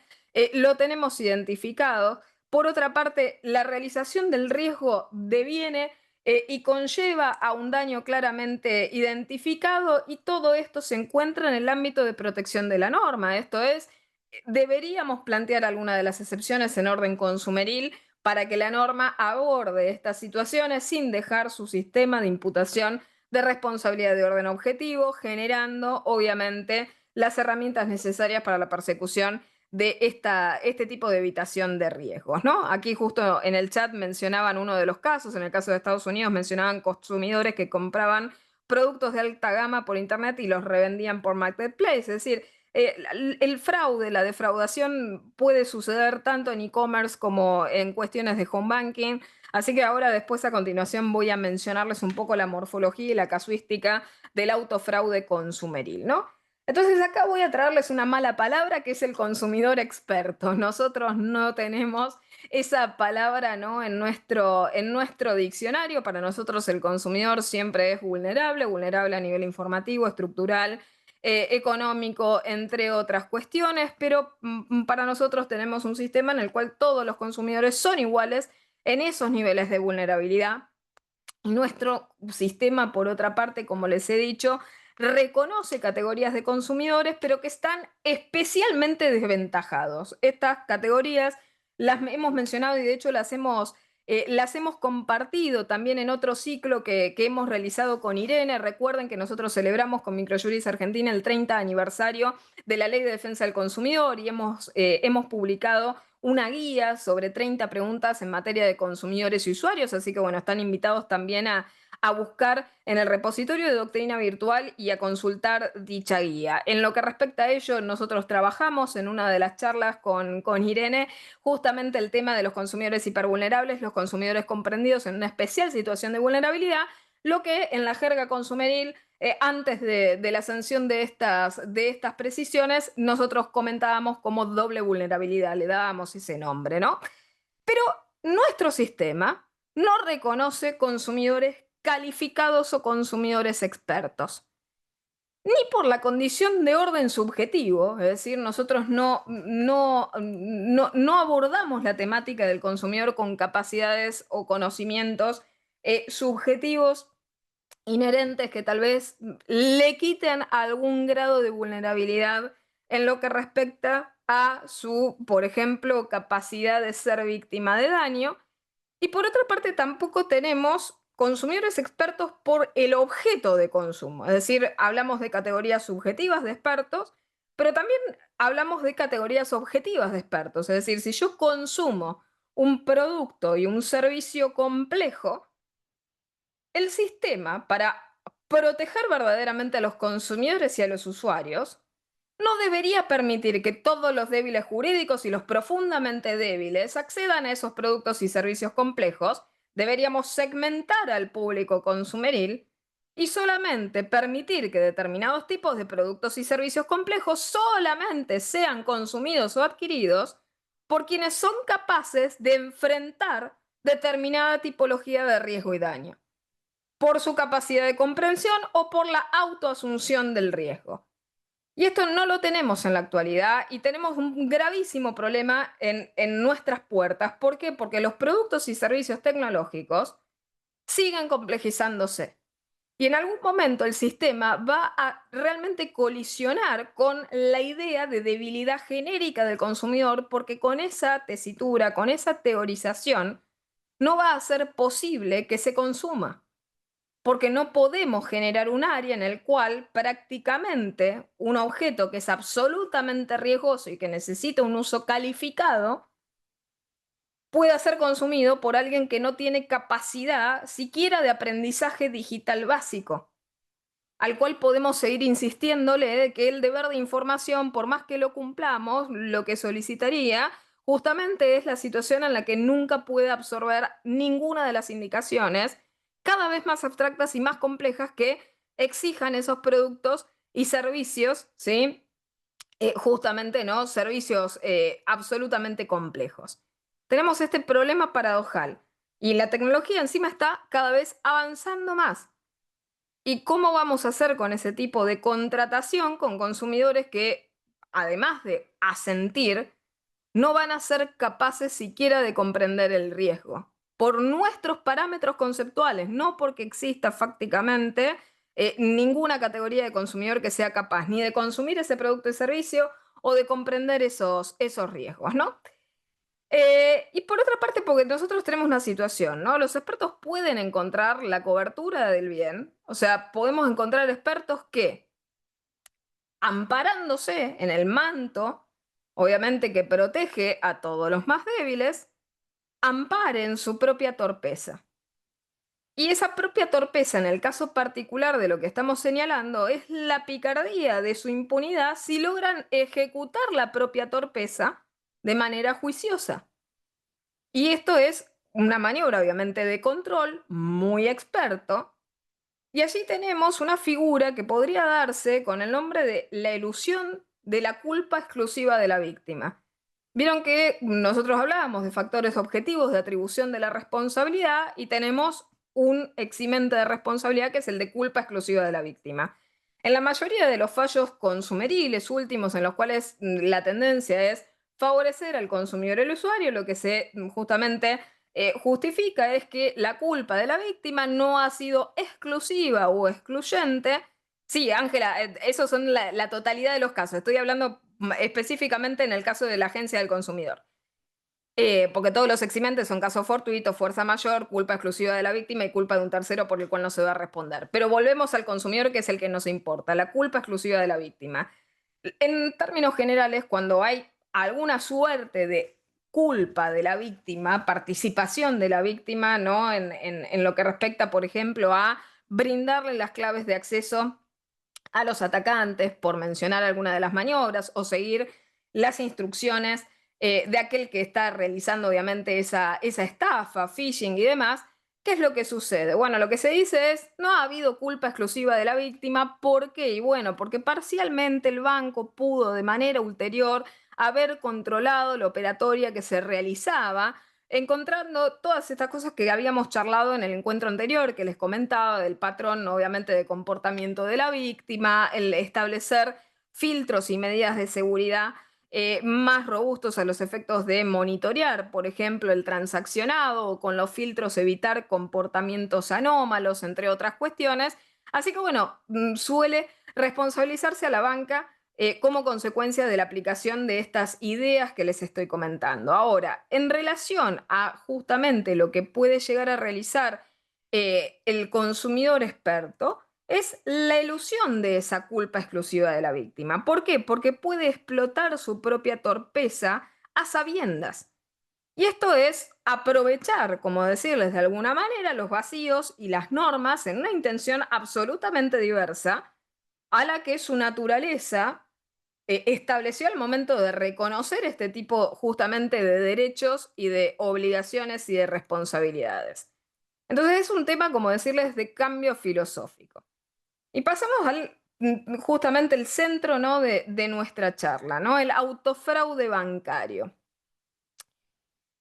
Lo tenemos identificado. Por otra parte, la realización del riesgo deviene y conlleva a un daño claramente identificado, y todo esto se encuentra en el ámbito de protección de la norma. Esto es, deberíamos plantear alguna de las excepciones en orden consumeril para que la norma aborde estas situaciones sin dejar su sistema de imputación de responsabilidad de orden objetivo, generando obviamente las herramientas necesarias para la persecución de este tipo de evitación de riesgos, ¿no? Aquí justo en el chat mencionaban uno de los casos, en el caso de Estados Unidos mencionaban consumidores que compraban productos de alta gama por internet y los revendían por marketplace. Es decir, el fraude, la defraudación puede suceder tanto en e-commerce como en cuestiones de home banking. Así que ahora después a continuación voy a mencionarles un poco la morfología y la casuística del autofraude consumeril, ¿no? Entonces acá voy a traerles una mala palabra, que es el consumidor experto. Nosotros no tenemos esa palabra, ¿no?, en nuestro diccionario. Para nosotros el consumidor siempre es vulnerable, vulnerable a nivel informativo, estructural, económico, entre otras cuestiones, pero para nosotros tenemos un sistema en el cual todos los consumidores son iguales en esos niveles de vulnerabilidad. Y nuestro sistema, por otra parte, como les he dicho, reconoce categorías de consumidores, pero que están especialmente desventajados. Estas categorías las hemos mencionado y de hecho las hemos compartido también en otro ciclo que hemos realizado con Irene. Recuerden que nosotros celebramos con Microjuris Argentina el 30 aniversario de la Ley de Defensa del Consumidor y hemos publicado una guía sobre 30 preguntas en materia de consumidores y usuarios, así que bueno, están invitados también a buscar en el repositorio de doctrina virtual y a consultar dicha guía. En lo que respecta a ello, nosotros trabajamos en una de las charlas con Irene justamente el tema de los consumidores hipervulnerables, los consumidores comprendidos en una especial situación de vulnerabilidad, lo que en la jerga consumeril, antes de la sanción de estas precisiones, nosotros comentábamos como doble vulnerabilidad, le dábamos ese nombre, ¿no? Pero nuestro sistema no reconoce consumidores calificados o consumidores expertos, ni por la condición de orden subjetivo. Es decir, nosotros no abordamos la temática del consumidor con capacidades o conocimientos subjetivos inherentes que tal vez le quiten algún grado de vulnerabilidad en lo que respecta a su, por ejemplo, capacidad de ser víctima de daño. Y por otra parte, tampoco tenemos consumidores expertos por el objeto de consumo. Es decir, hablamos de categorías subjetivas de expertos, pero también hablamos de categorías objetivas de expertos. Es decir, si yo consumo un producto y un servicio complejo, el sistema, para proteger verdaderamente a los consumidores y a los usuarios, no debería permitir que todos los débiles jurídicos y los profundamente débiles accedan a esos productos y servicios complejos. Deberíamos segmentar al público consumeril y solamente permitir que determinados tipos de productos y servicios complejos solamente sean consumidos o adquiridos por quienes son capaces de enfrentar determinada tipología de riesgo y daño, por su capacidad de comprensión o por la autoasunción del riesgo. Y esto no lo tenemos en la actualidad y tenemos un gravísimo problema en nuestras puertas. ¿Por qué? Porque los productos y servicios tecnológicos siguen complejizándose. Y en algún momento el sistema va a realmente colisionar con la idea de debilidad genérica del consumidor, porque con esa tesitura, con esa teorización, no va a ser posible que se consuma, porque no podemos generar un área en el cual prácticamente un objeto que es absolutamente riesgoso y que necesita un uso calificado pueda ser consumido por alguien que no tiene capacidad siquiera de aprendizaje digital básico, al cual podemos seguir insistiéndole de que el deber de información, por más que lo cumplamos, lo que solicitaría justamente es la situación en la que nunca puede absorber ninguna de las indicaciones, cada vez más abstractas y más complejas, que exijan esos productos y servicios, ¿sí? Justamente, ¿no? Servicios absolutamente complejos. tenemos este problema paradojal y la tecnología encima está cada vez avanzando más. ¿Y cómo vamos a hacer con ese tipo de contratación con consumidores que, además de asentir, no van a ser capaces siquiera de comprender el riesgo? Por nuestros parámetros conceptuales, no porque exista fácticamente ninguna categoría de consumidor que sea capaz ni de consumir ese producto y servicio o de comprender esos riesgos, ¿no? Y por otra parte, porque nosotros tenemos una situación, ¿no? Los expertos pueden encontrar la cobertura del bien, o sea, podemos encontrar expertos que, amparándose en el manto, obviamente que protege a todos los más débiles, amparen su propia torpeza. Y esa propia torpeza, en el caso particular de lo que estamos señalando, es la picardía de su impunidad si logran ejecutar la propia torpeza de manera juiciosa. Y esto es una maniobra, obviamente, de control muy experto. Y allí tenemos una figura que podría darse con el nombre de la ilusión de la culpa exclusiva de la víctima. Vieron que nosotros hablábamos de factores objetivos de atribución de la responsabilidad y tenemos un eximente de responsabilidad que es el de culpa exclusiva de la víctima. En la mayoría de los fallos consumeriles últimos en los cuales la tendencia es favorecer al consumidor y al usuario, lo que se justamente justifica es que la culpa de la víctima no ha sido exclusiva o excluyente. Sí, Ángela, esos son la totalidad de los casos. Estoy hablando específicamente en el caso de la agencia del consumidor. Porque todos los eximentes son casos fortuitos, fuerza mayor, culpa exclusiva de la víctima y culpa de un tercero por el cual no se va a responder. Pero volvemos al consumidor, que es el que nos importa, la culpa exclusiva de la víctima. En términos generales, cuando hay alguna suerte de culpa de la víctima, participación de la víctima, ¿no? En lo que respecta, por ejemplo, a brindarle las claves de acceso a los atacantes, por mencionar alguna de las maniobras, o seguir las instrucciones de aquel que está realizando, obviamente, esa estafa, phishing y demás. ¿Qué es lo que sucede? Bueno, lo que se dice es, no ha habido culpa exclusiva de la víctima. ¿Por qué? Y bueno, porque parcialmente el banco pudo de manera ulterior haber controlado la operatoria que se realizaba, encontrando todas estas cosas que habíamos charlado en el encuentro anterior, que les comentaba, del patrón, obviamente, de comportamiento de la víctima, el establecer filtros y medidas de seguridad más robustos a los efectos de monitorear, por ejemplo, el transaccionado, o con los filtros evitar comportamientos anómalos, entre otras cuestiones. Así que bueno, suele responsabilizarse a la banca como consecuencia de la aplicación de estas ideas que les estoy comentando. Ahora, en relación a justamente lo que puede llegar a realizar el consumidor experto, es la ilusión de esa culpa exclusiva de la víctima. ¿Por qué? Porque puede explotar su propia torpeza a sabiendas. Y esto es aprovechar, como decirles de alguna manera, los vacíos y las normas en una intención absolutamente diversa a la que su naturaleza estableció al momento de reconocer este tipo justamente de derechos y de obligaciones y de responsabilidades. Entonces es un tema, como decirles, de cambio filosófico. Y pasamos al justamente el centro, ¿no? de nuestra charla, ¿no? El autofraude bancario.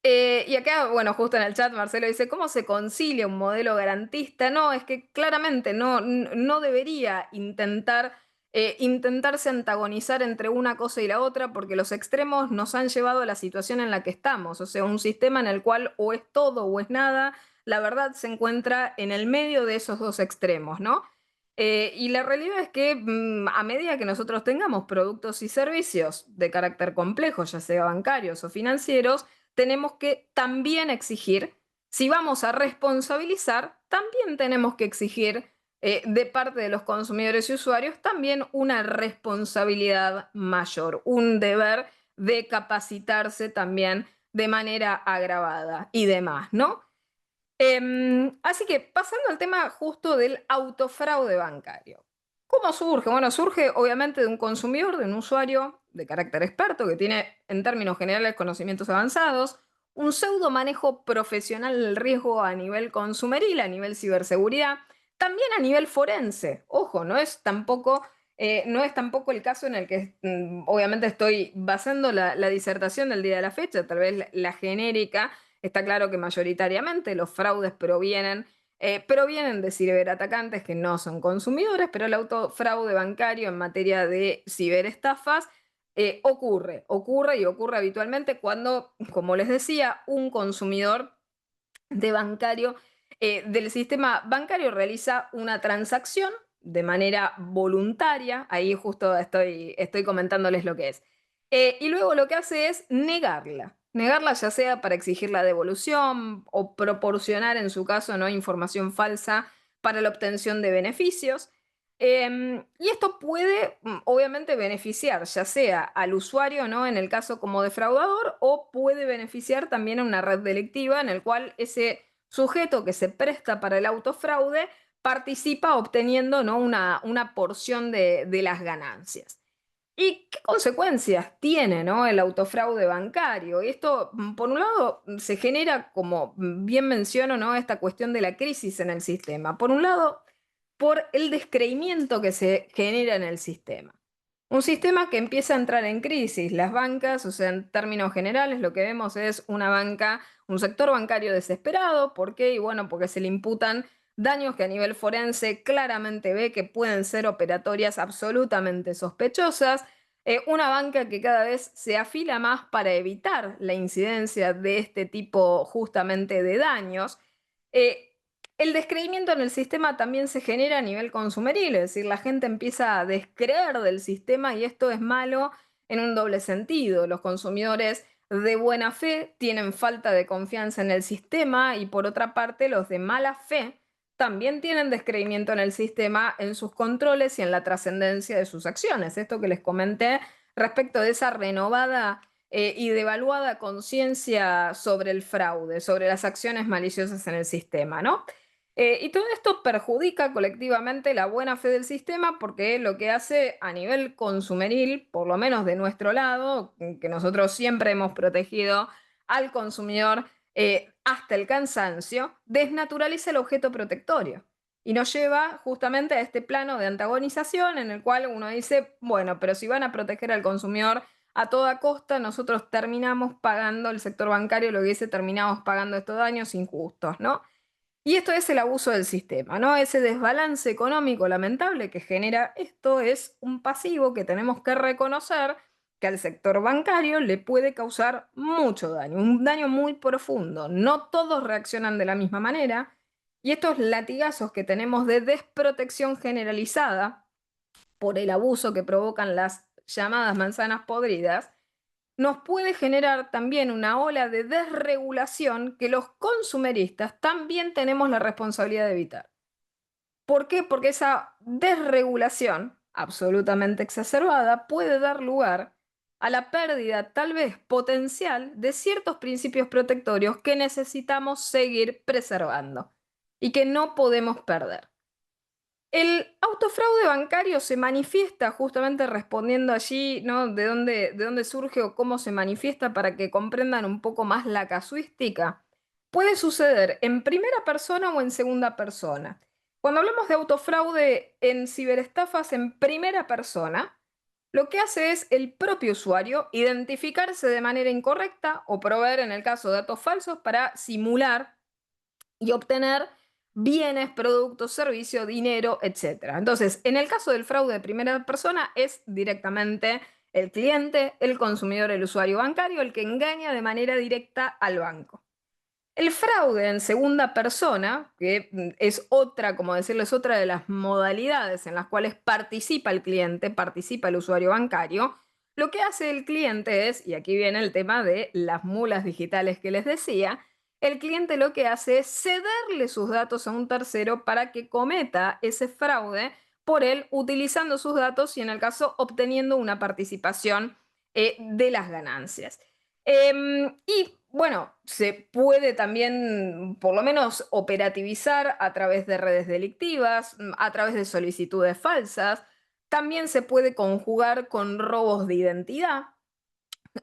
Y acá, bueno, justo en el chat Marcelo dice, ¿cómo se concilia un modelo garantista? No, es que claramente no debería intentarse antagonizar entre una cosa y la otra, porque los extremos nos han llevado a la situación en la que estamos, o sea, un sistema en el cual o es todo o es nada. La verdad se encuentra en el medio de esos dos extremos, ¿no? Y la realidad es que a medida que nosotros tengamos productos y servicios de carácter complejo, ya sea bancarios o financieros, tenemos que también exigir, si vamos a responsabilizar, también tenemos que exigir de parte de los consumidores y usuarios también una responsabilidad mayor, un deber de capacitarse también de manera agravada y demás, ¿no? Así que pasando al tema justo del autofraude bancario. ¿Cómo surge? Bueno, surge obviamente de un consumidor, de un usuario de carácter experto que tiene en términos generales conocimientos avanzados, un pseudo manejo profesional del riesgo a nivel consumeril, a nivel ciberseguridad, también a nivel forense. Ojo, no es tampoco No es tampoco el caso en el que obviamente estoy basando la disertación del día de la fecha, tal vez la genérica. Está claro que mayoritariamente los fraudes provienen de ciberatacantes que no son consumidores, pero el autofraude bancario en materia de ciberestafas ocurre y ocurre habitualmente cuando, como les decía, un consumidor del sistema bancario realiza una transacción de manera voluntaria. Ahí justo estoy comentándoles lo que es. Y luego lo que hace es negarla ya sea para exigir la devolución o proporcionar, en su caso, ¿no?, información falsa para la obtención de beneficios. Y esto puede, obviamente, beneficiar ya sea al usuario, ¿no?, en el caso como defraudador, o puede beneficiar también a una red delictiva en el cual ese sujeto que se presta para el autofraude participa obteniendo, ¿no?, una porción de las ganancias. ¿Y qué consecuencias tiene, ¿no?, el autofraude bancario? Esto, por un lado, se genera, como bien menciono, ¿no?, esta cuestión de la crisis en el sistema. Por un lado, por el descreimiento que se genera en el sistema. Un sistema que empieza a entrar en crisis. Las bancas, o sea, en términos generales, lo que vemos es un sector bancario desesperado. ¿Por qué? Y bueno, porque se le imputan daños que a nivel forense claramente ve que pueden ser operatorias absolutamente sospechosas. Una banca que cada vez se afila más para evitar la incidencia de este tipo justamente de daños. Eh, el descreimiento en el sistema también se genera a nivel consumeril, es decir, la gente empieza a descreer del sistema y esto es malo en un doble sentido. Los consumidores de buena fe tienen falta de confianza en el sistema y por otra parte los de mala fe también tienen descreimiento en el sistema, en sus controles y en la trascendencia de sus acciones. Esto que les comenté respecto de esa renovada y devaluada conciencia sobre el fraude, sobre las acciones maliciosas en el sistema, ¿no? Y todo esto perjudica colectivamente la buena fe del sistema porque lo que hace a nivel consumeril, por lo menos de nuestro lado, que nosotros siempre hemos protegido al consumidor hasta el cansancio, desnaturaliza el objeto protectorio y nos lleva justamente a este plano de antagonización en el cual uno dice, bueno, pero si van a proteger al consumidor a toda costa, nosotros terminamos pagando, el sector bancario lo que dice, terminamos pagando estos daños injustos, ¿no? Y esto es el abuso del sistema, ¿no? Ese desbalance económico lamentable que genera esto es un pasivo que tenemos que reconocer que al sector bancario le puede causar mucho daño, un daño muy profundo. No todos reaccionan de la misma manera y estos latigazos que tenemos de desprotección generalizada por el abuso que provocan las llamadas manzanas podridas nos puede generar también una ola de desregulación que los consumeristas también tenemos la responsabilidad de evitar. ¿Por qué? Porque esa desregulación absolutamente exacerbada puede dar lugar a la pérdida tal vez potencial de ciertos principios protectorios que necesitamos seguir preservando y que no podemos perder. El autofraude bancario se manifiesta justamente respondiendo allí, ¿no?, de dónde surge o cómo se manifiesta para que comprendan un poco más la casuística. Puede suceder en primera persona o en segunda persona. Cuando hablamos de autofraude en ciberestafas en primera persona, lo que hace es el propio usuario identificarse de manera incorrecta o proveer, en el caso, datos falsos para simular y obtener bienes, productos, servicios, dinero, etc. Entonces, en el caso del fraude de primera persona, es directamente el cliente, el consumidor, el usuario bancario, el que engaña de manera directa al banco. El fraude en segunda persona, que es otra, como decirlo, es otra de las modalidades en las cuales participa el cliente, participa el usuario bancario, lo que hace el cliente es, y aquí viene el tema de las mulas digitales que les decía, el cliente lo que hace es cederle sus datos a un tercero para que cometa ese fraude por él utilizando sus datos y en el caso obteniendo una participación de las ganancias. Y bueno, se puede también por lo menos operativizar a través de redes delictivas, a través de solicitudes falsas. También se puede conjugar con robos de identidad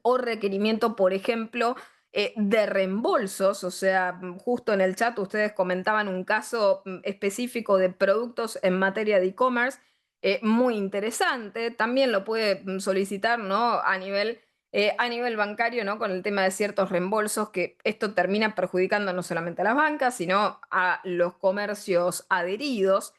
o requerimiento, por ejemplo, de reembolsos. O sea, justo en el chat ustedes comentaban un caso específico de productos en materia de e-commerce muy interesante. También lo puede solicitar, ¿no? A nivel bancario, ¿no? Con el tema de ciertos reembolsos, que esto termina perjudicando no solamente a las bancas, sino a los comercios adheridos.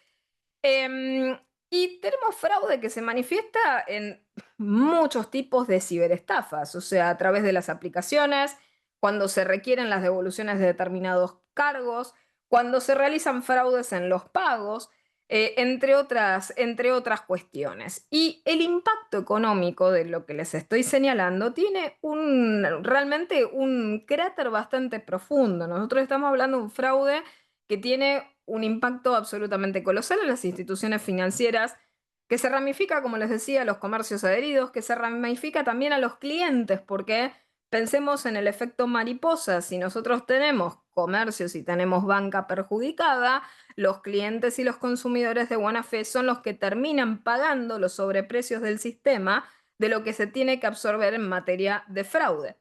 Em, y tenemos fraude que se manifiesta en muchos tipos de ciberestafas, o sea, a través de las aplicaciones, cuando se requieren las devoluciones de determinados cargos, cuando se realizan fraudes en los pagos, entre otras cuestiones. Y el impacto económico de lo que les estoy señalando tiene realmente un cráter bastante profundo. Nosotros estamos hablando de un fraude que tiene un impacto absolutamente colosal en las instituciones financieras, que se ramifica, como les decía, a los comercios adheridos, que se ramifica también a los clientes, porque pensemos en el efecto mariposa. Si nosotros tenemos comercios y tenemos banca perjudicada, los clientes y los consumidores de buena fe son los que terminan pagando los sobreprecios del sistema de lo que se tiene que absorber en materia de fraude.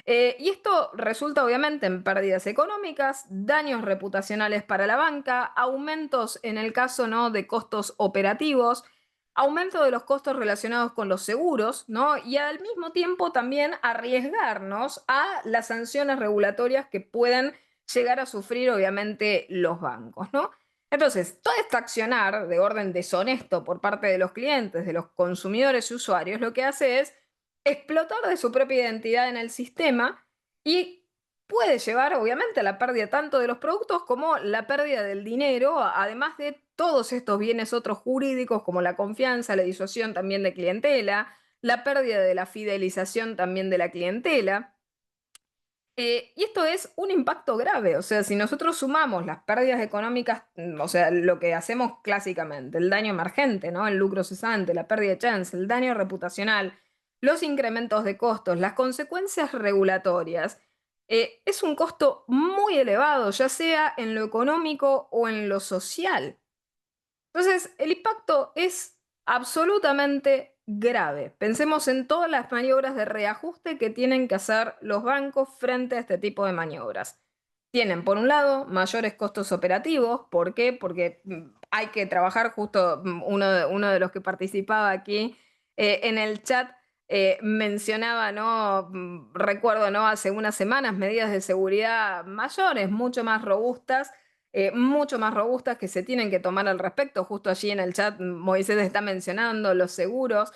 Y esto resulta obviamente en pérdidas económicas, daños reputacionales para la banca, aumentos en el caso, ¿no? De costos operativos, aumento de los costos relacionados con los seguros, ¿no? Y al mismo tiempo también arriesgarnos a las sanciones regulatorias que pueden llegar a sufrir obviamente los bancos, ¿no? Entonces, todo este accionar de orden deshonesto por parte de los clientes, de los consumidores y usuarios, lo que hace es explotar de su propia identidad en el sistema y puede llevar obviamente a la pérdida tanto de los productos como la pérdida del dinero, además de todos estos bienes otros jurídicos como la confianza, la disuasión también de clientela, la pérdida de la fidelización también de la clientela. Y esto es un impacto grave, o sea, si nosotros sumamos las pérdidas económicas, o sea, lo que hacemos clásicamente, el daño emergente, ¿no? El lucro cesante, la pérdida de chance, el daño reputacional, los incrementos de costos, las consecuencias regulatorias, es un costo muy elevado, ya sea en lo económico o en lo social. Entonces, el impacto es absolutamente grave. Pensemos en todas las maniobras de reajuste que tienen que hacer los bancos frente a este tipo de maniobras. Tienen, por un lado, mayores costos operativos. ¿Por qué? Porque hay que trabajar, justo uno de los que participaba aquí en el chat mencionaba, ¿no? Recuerdo, ¿no? Hace unas semanas, medidas de seguridad mayores, mucho más robustas que se tienen que tomar al respecto. Justo allí en el chat Moisés está mencionando los seguros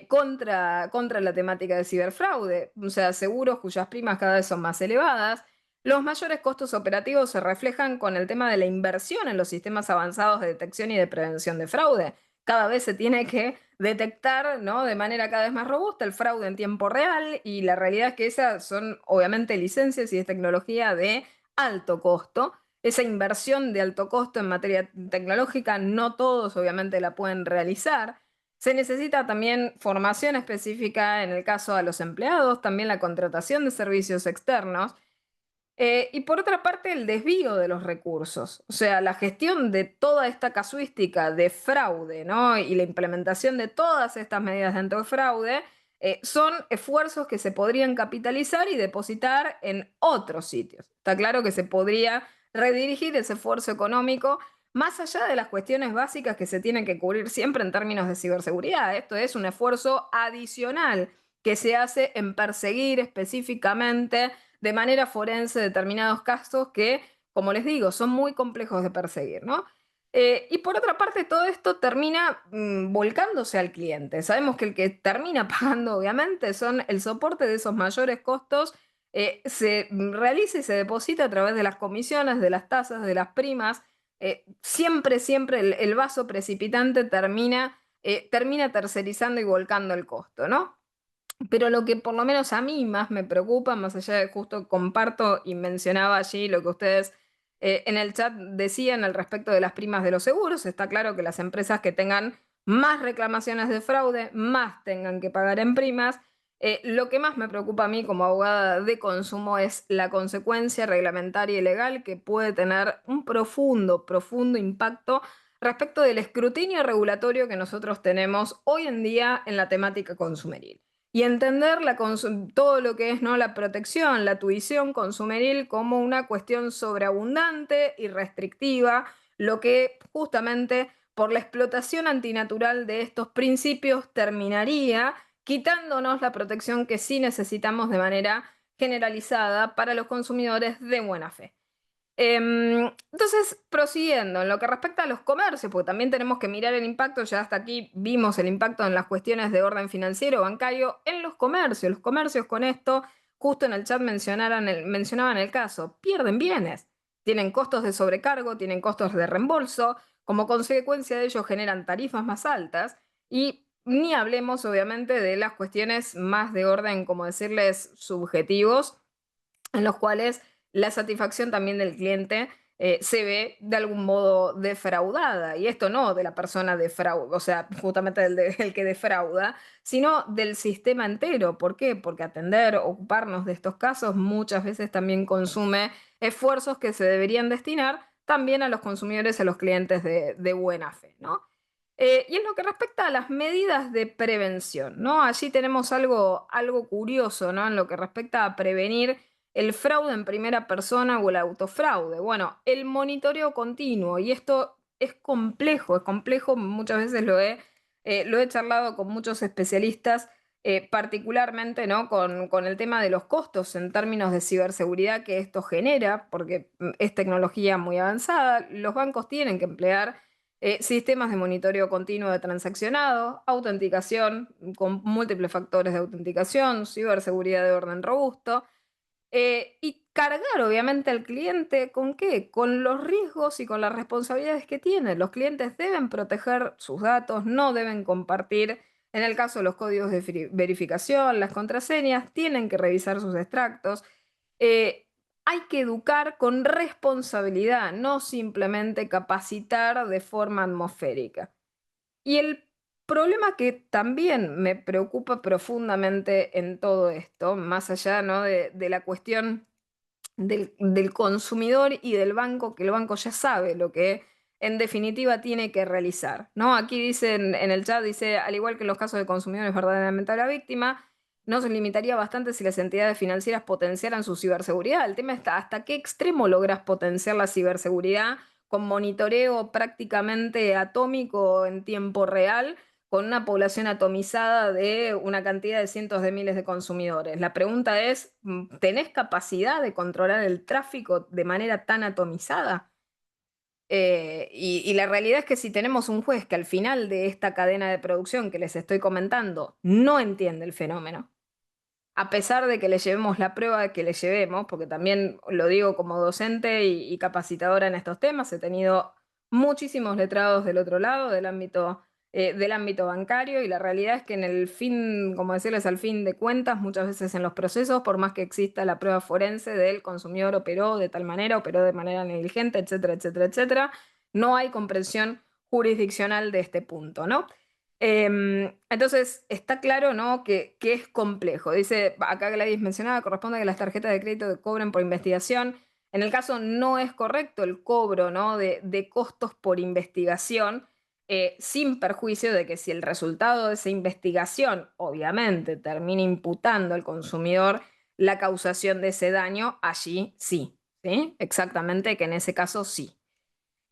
contra la temática de ciberfraude, o sea, seguros cuyas primas cada vez son más elevadas. Los mayores costos operativos se reflejan con el tema de la inversión en los sistemas avanzados de detección y de prevención de fraude. Cada vez se tiene que detectar, ¿no? De manera cada vez más robusta el fraude en tiempo real, y la realidad es que esas son obviamente licencias y es tecnología de alto costo. Esa inversión de alto costo en materia tecnológica no todos obviamente la pueden realizar. Se necesita también formación específica en el caso de los empleados, también la contratación de servicios externos. Y por otra parte, el desvío de los recursos, o sea, la gestión de toda esta casuística de fraude, ¿no? Y la implementación de todas estas medidas de antifraude son esfuerzos que se podrían capitalizar y depositar en otros sitios. Está claro que se podría redirigir ese esfuerzo económico más allá de las cuestiones básicas que se tienen que cubrir siempre en términos de ciberseguridad. Esto es un esfuerzo adicional que se hace en perseguir específicamente de manera forense determinados casos que, como les digo, son muy complejos de perseguir, ¿no? Y por otra parte, todo esto termina volcándose al cliente. Sabemos que el que termina pagando, obviamente, son el soporte de esos mayores costos. Se realiza y se deposita a través de las comisiones, de las tasas, de las primas. Siempre el vaso precipitante termina tercerizando y volcando el costo, ¿no? Pero lo que por lo menos a mí más me preocupa, más allá de justo comparto y mencionaba allí lo que ustedes en el chat decían al respecto de las primas de los seguros, está claro que las empresas que tengan más reclamaciones de fraude, más tengan que pagar en primas. Lo que más me preocupa a mí como abogada de consumo es la consecuencia reglamentaria y legal que puede tener un profundo impacto respecto del escrutinio regulatorio que nosotros tenemos hoy en día en la temática consumeril y entender todo lo que es, ¿no? La protección, la tuición consumeril como una cuestión sobreabundante y restrictiva, lo que justamente por la explotación antinatural de estos principios, terminaría quitándonos la protección que sí necesitamos de manera generalizada para los consumidores de buena fe. Entonces, prosiguiendo, en lo que respecta a los comercios, porque también tenemos que mirar el impacto, ya hasta aquí vimos el impacto en las cuestiones de orden financiero, bancario, en los comercios con esto, justo en el chat mencionaban el caso, pierden bienes, tienen costos de sobrecargo, tienen costos de reembolso, como consecuencia de ello generan tarifas más altas y ni hablemos obviamente de las cuestiones más de orden, como decirles, subjetivos, en los cuales la satisfacción también del cliente se ve de algún modo defraudada. Y esto no de la persona defrauda, o sea, justamente el que defrauda, sino del sistema entero. ¿Por qué? Porque atender, ocuparnos de estos casos muchas veces también consume esfuerzos que se deberían destinar también a los consumidores, a los clientes de buena fe, ¿no? Y en lo que respecta a las medidas de prevención, ¿no? Allí tenemos algo curioso, ¿no? En lo que respecta a prevenir el fraude en primera persona o el autofraude. Bueno, el monitoreo continuo, y esto es complejo, muchas veces lo he charlado con muchos especialistas, particularmente, ¿no? Con el tema de los costos en términos de ciberseguridad que esto genera, porque es tecnología muy avanzada, los bancos tienen que emplear sistemas de monitoreo continuo de transaccionado, autenticación con múltiples factores de autenticación, ciberseguridad de orden robusto, y cargar obviamente al cliente ¿con qué? Con los riesgos y con las responsabilidades que tiene. Los clientes deben proteger sus datos, no deben compartir, en el caso de los códigos de verificación, las contraseñas, tienen que revisar sus extractos. Eh, Hay que educar con responsabilidad, no simplemente capacitar de forma atmosférica. Y el problema que también me preocupa profundamente en todo esto, más allá, ¿no? de la cuestión del consumidor y del banco, que el banco ya sabe lo que en definitiva tiene que realizar, ¿no? Aquí dicen en el chat, dice, al igual que en los casos de consumidores verdaderamente a la víctima, no se limitaría bastante si las entidades financieras potenciaran su ciberseguridad. El tema está hasta qué extremo logras potenciar la ciberseguridad con monitoreo prácticamente atómico en tiempo real, con una población atomizada de una cantidad de cientos de miles de consumidores. La pregunta es, ¿tenés capacidad de controlar el tráfico de manera tan atomizada? Y la realidad es que si tenemos un juez que al final de esta cadena de producción que les estoy comentando no entiende el fenómeno, a pesar de que le llevemos la prueba que le llevemos, porque también lo digo como docente y capacitadora en estos temas, he tenido muchísimos letrados del otro lado, del ámbito bancario, y la realidad es que en el fin, como decirles, al fin de cuentas, muchas veces en los procesos, por más que exista la prueba forense del consumidor operó de tal manera, operó de manera negligente, etcétera, etcétera, etcétera, no hay comprensión jurisdiccional de este punto, ¿no? Entonces, está claro, ¿no? que es complejo. Dice, acá Gladys mencionaba, corresponde a que las tarjetas de crédito que cobren por investigación. En el caso no es correcto el cobro, ¿no? de costos por investigación, sin perjuicio de que si el resultado de esa investigación, obviamente, termina imputando al consumidor la causación de ese daño, allí sí, ¿sí? Exactamente, que en ese caso sí.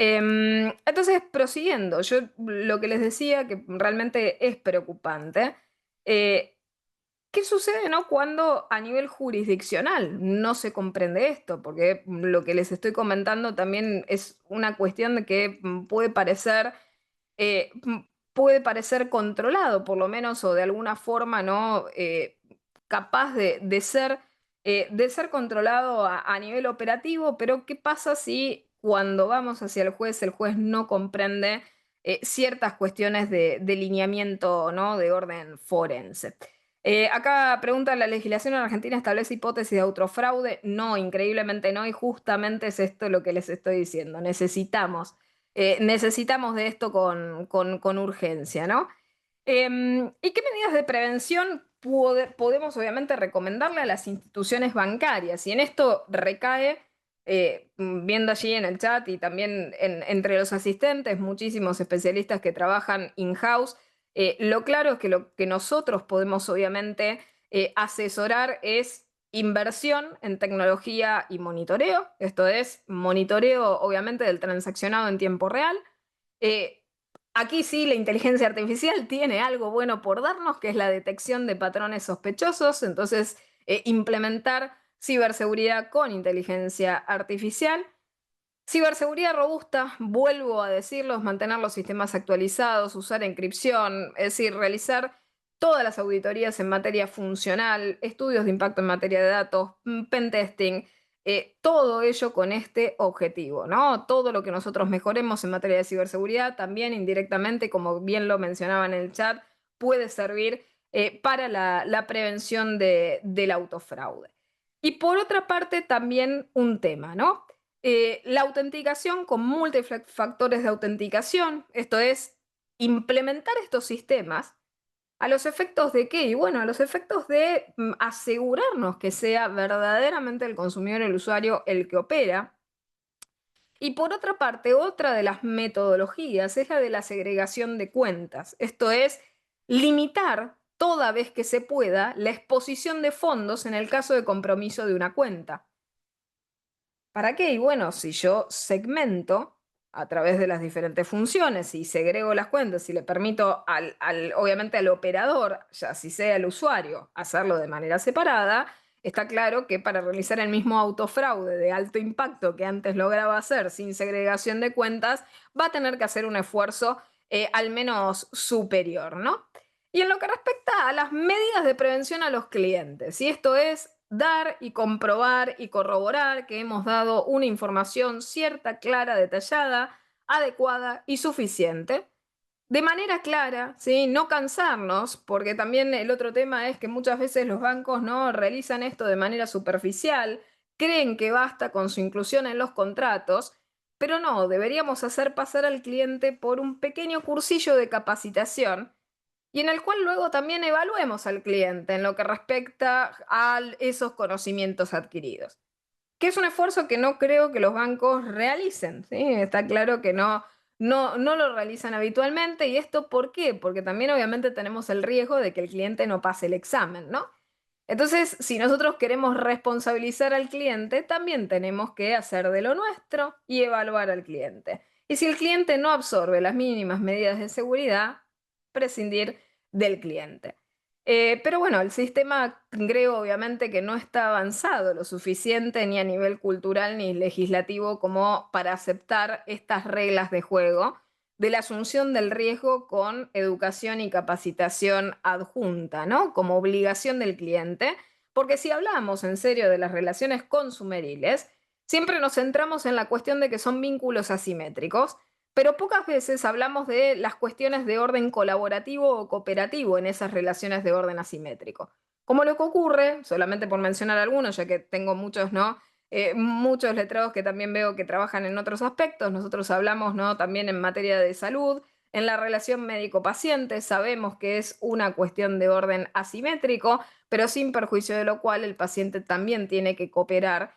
Entonces, prosiguiendo, yo lo que les decía que realmente es preocupante, eh, ¿qué sucede, no? Cuando a nivel jurisdiccional no se comprende esto? Porque lo que les estoy comentando también es una cuestión de que eh, mm, puede parecer controlado, por lo menos, o de alguna forma, ¿no? Capaz de ser controlado a nivel operativo, pero ¿qué pasa si cuando vamos hacia el juez no comprende ciertas cuestiones de lineamiento, ¿no? de orden forense? Acá pregunta, ¿la legislación en Argentina establece hipótesis de autofraude? No, increíblemente no, y justamente es esto lo que les estoy diciendo. Necesitamos de esto con urgencia, ¿no? ¿Y qué medidas de prevención podemos obviamente recomendarle a las instituciones bancarias? Y en esto recae, viendo allí en el chat y también entre los asistentes, muchísimos especialistas que trabajan in-house, lo claro es que lo que nosotros podemos obviamente asesorar es inversión en tecnología y monitoreo, esto es monitoreo obviamente del transaccionado en tiempo real, eh, Aquí sí, la inteligencia artificial tiene algo bueno por darnos, que es la detección de patrones sospechosos. Entonces, implementar ciberseguridad con inteligencia artificial. Ciberseguridad robusta, vuelvo a decirlo, es mantener los sistemas actualizados, usar encripción, es decir, realizar todas las auditorías en materia funcional, estudios de impacto en materia de datos, pentesting, todo ello con este objetivo, ¿no? Todo lo que nosotros mejoremos en materia de ciberseguridad, también indirectamente, como bien lo mencionaba en el chat, puede servir para la prevención del autofraude. Y por otra parte, también un tema, ¿no? La autenticación con múltiples factores de autenticación, esto es, implementar estos sistemas a los efectos de qué? Y bueno, a los efectos de asegurarnos que sea verdaderamente el consumidor, el usuario, el que opera. Y por otra parte, otra de las metodologías es la de la segregación de cuentas, esto es, limitar toda vez que se pueda la exposición de fondos en el caso de compromiso de una cuenta. ¿Para qué? Y bueno, si yo segmento a través de las diferentes funciones y segrego las cuentas y le permito obviamente al operador, ya si sea el usuario, hacerlo de manera separada, está claro que para realizar el mismo autofraude de alto impacto que antes lograba hacer sin segregación de cuentas, va a tener que hacer un esfuerzo al menos superior, ¿no? Y en lo que respecta a las medidas de prevención a los clientes, y esto es dar y comprobar y corroborar que hemos dado una información cierta, clara, detallada, adecuada y suficiente. De manera clara, ¿sí? No cansarnos, porque también el otro tema es que muchas veces los bancos no realizan esto de manera superficial, creen que basta con su inclusión en los contratos, pero no, deberíamos hacer pasar al cliente por un pequeño cursillo de capacitación y en el cual luego también evaluemos al cliente en lo que respecta a esos conocimientos adquiridos. Que es un esfuerzo que no creo que los bancos realicen, ¿sí? Está claro que no lo realizan habitualmente. ¿Y esto por qué? Porque también obviamente tenemos el riesgo de que el cliente no pase el examen, ¿no? Entonces, si nosotros queremos responsabilizar al cliente, también tenemos que hacer de lo nuestro y evaluar al cliente. Y si el cliente no absorbe las mínimas medidas de seguridad, prescindir del cliente. Pero bueno, el sistema creo obviamente que no está avanzado lo suficiente ni a nivel cultural ni legislativo como para aceptar estas reglas de juego de la asunción del riesgo con educación y capacitación adjunta, ¿no? Como obligación del cliente, porque si hablamos en serio de las relaciones consumeriles, siempre nos centramos en la cuestión de que son vínculos asimétricos, pero pocas veces hablamos de las cuestiones de orden colaborativo o cooperativo en esas relaciones de orden asimétrico. Como lo que ocurre, solamente por mencionar algunos, ya que tengo muchos, ¿no? Muchos letrados que también veo que trabajan en otros aspectos. Nosotros hablamos, ¿no? También en materia de salud, en la relación médico-paciente, sabemos que es una cuestión de orden asimétrico, pero sin perjuicio de lo cual el paciente también tiene que cooperar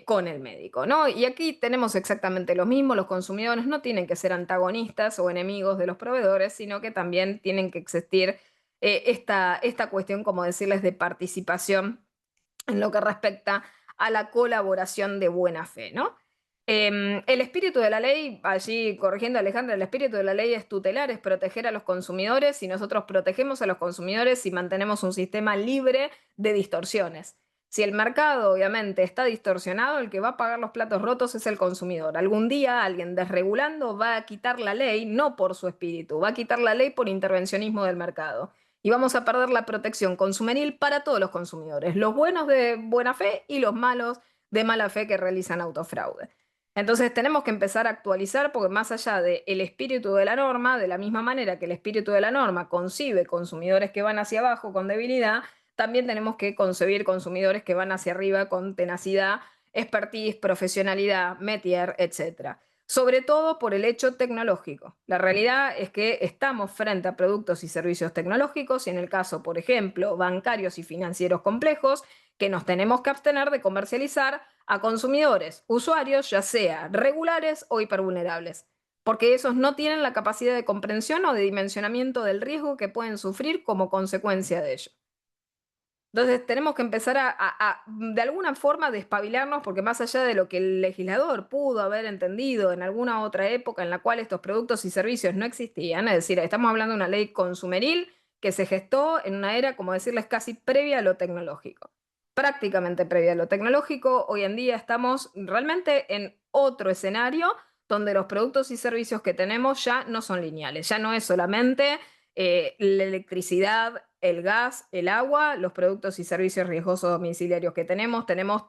con el médico, ¿no? Y aquí tenemos exactamente lo mismo, los consumidores no tienen que ser antagonistas o enemigos de los proveedores, sino que también tienen que existir esta cuestión, como decirles, de participación en lo que respecta a la colaboración de buena fe, ¿no? El espíritu de la ley, allí corrigiendo a Alejandra, el espíritu de la ley es tutelar, es proteger a los consumidores y nosotros protegemos a los consumidores y mantenemos un sistema libre de distorsiones. Si el mercado obviamente está distorsionado, el que va a pagar los platos rotos es el consumidor. Algún día alguien desregulando va a quitar la ley, no por su espíritu, va a quitar la ley por intervencionismo del mercado y vamos a perder la protección consumeril para todos los consumidores, los buenos de buena fe y los malos de mala fe que realizan autofraude. Entonces tenemos que empezar a actualizar porque más allá del espíritu de la norma, de la misma manera que el espíritu de la norma concibe consumidores que van hacia abajo con debilidad, también tenemos que concebir consumidores que van hacia arriba con tenacidad, expertise, profesionalidad, métier, etc. Sobre todo por el hecho tecnológico. La realidad es que estamos frente a productos y servicios tecnológicos y en el caso, por ejemplo, bancarios y financieros complejos, que nos tenemos que abstener de comercializar a consumidores, usuarios, ya sea regulares o hipervulnerables, porque esos no tienen la capacidad de comprensión o de dimensionamiento del riesgo que pueden sufrir como consecuencia de ello. Entonces tenemos que empezar de alguna forma, despabilarnos, porque más allá de lo que el legislador pudo haber entendido en alguna otra época en la cual estos productos y servicios no existían, es decir, estamos hablando de una ley consumeril que se gestó en una era, como decirles, casi previa a lo tecnológico. Prácticamente previa a lo tecnológico, hoy en día estamos realmente en otro escenario donde los productos y servicios que tenemos ya no son lineales, ya no es solamente la electricidad, el gas, el agua, los productos y servicios riesgosos domiciliarios que tenemos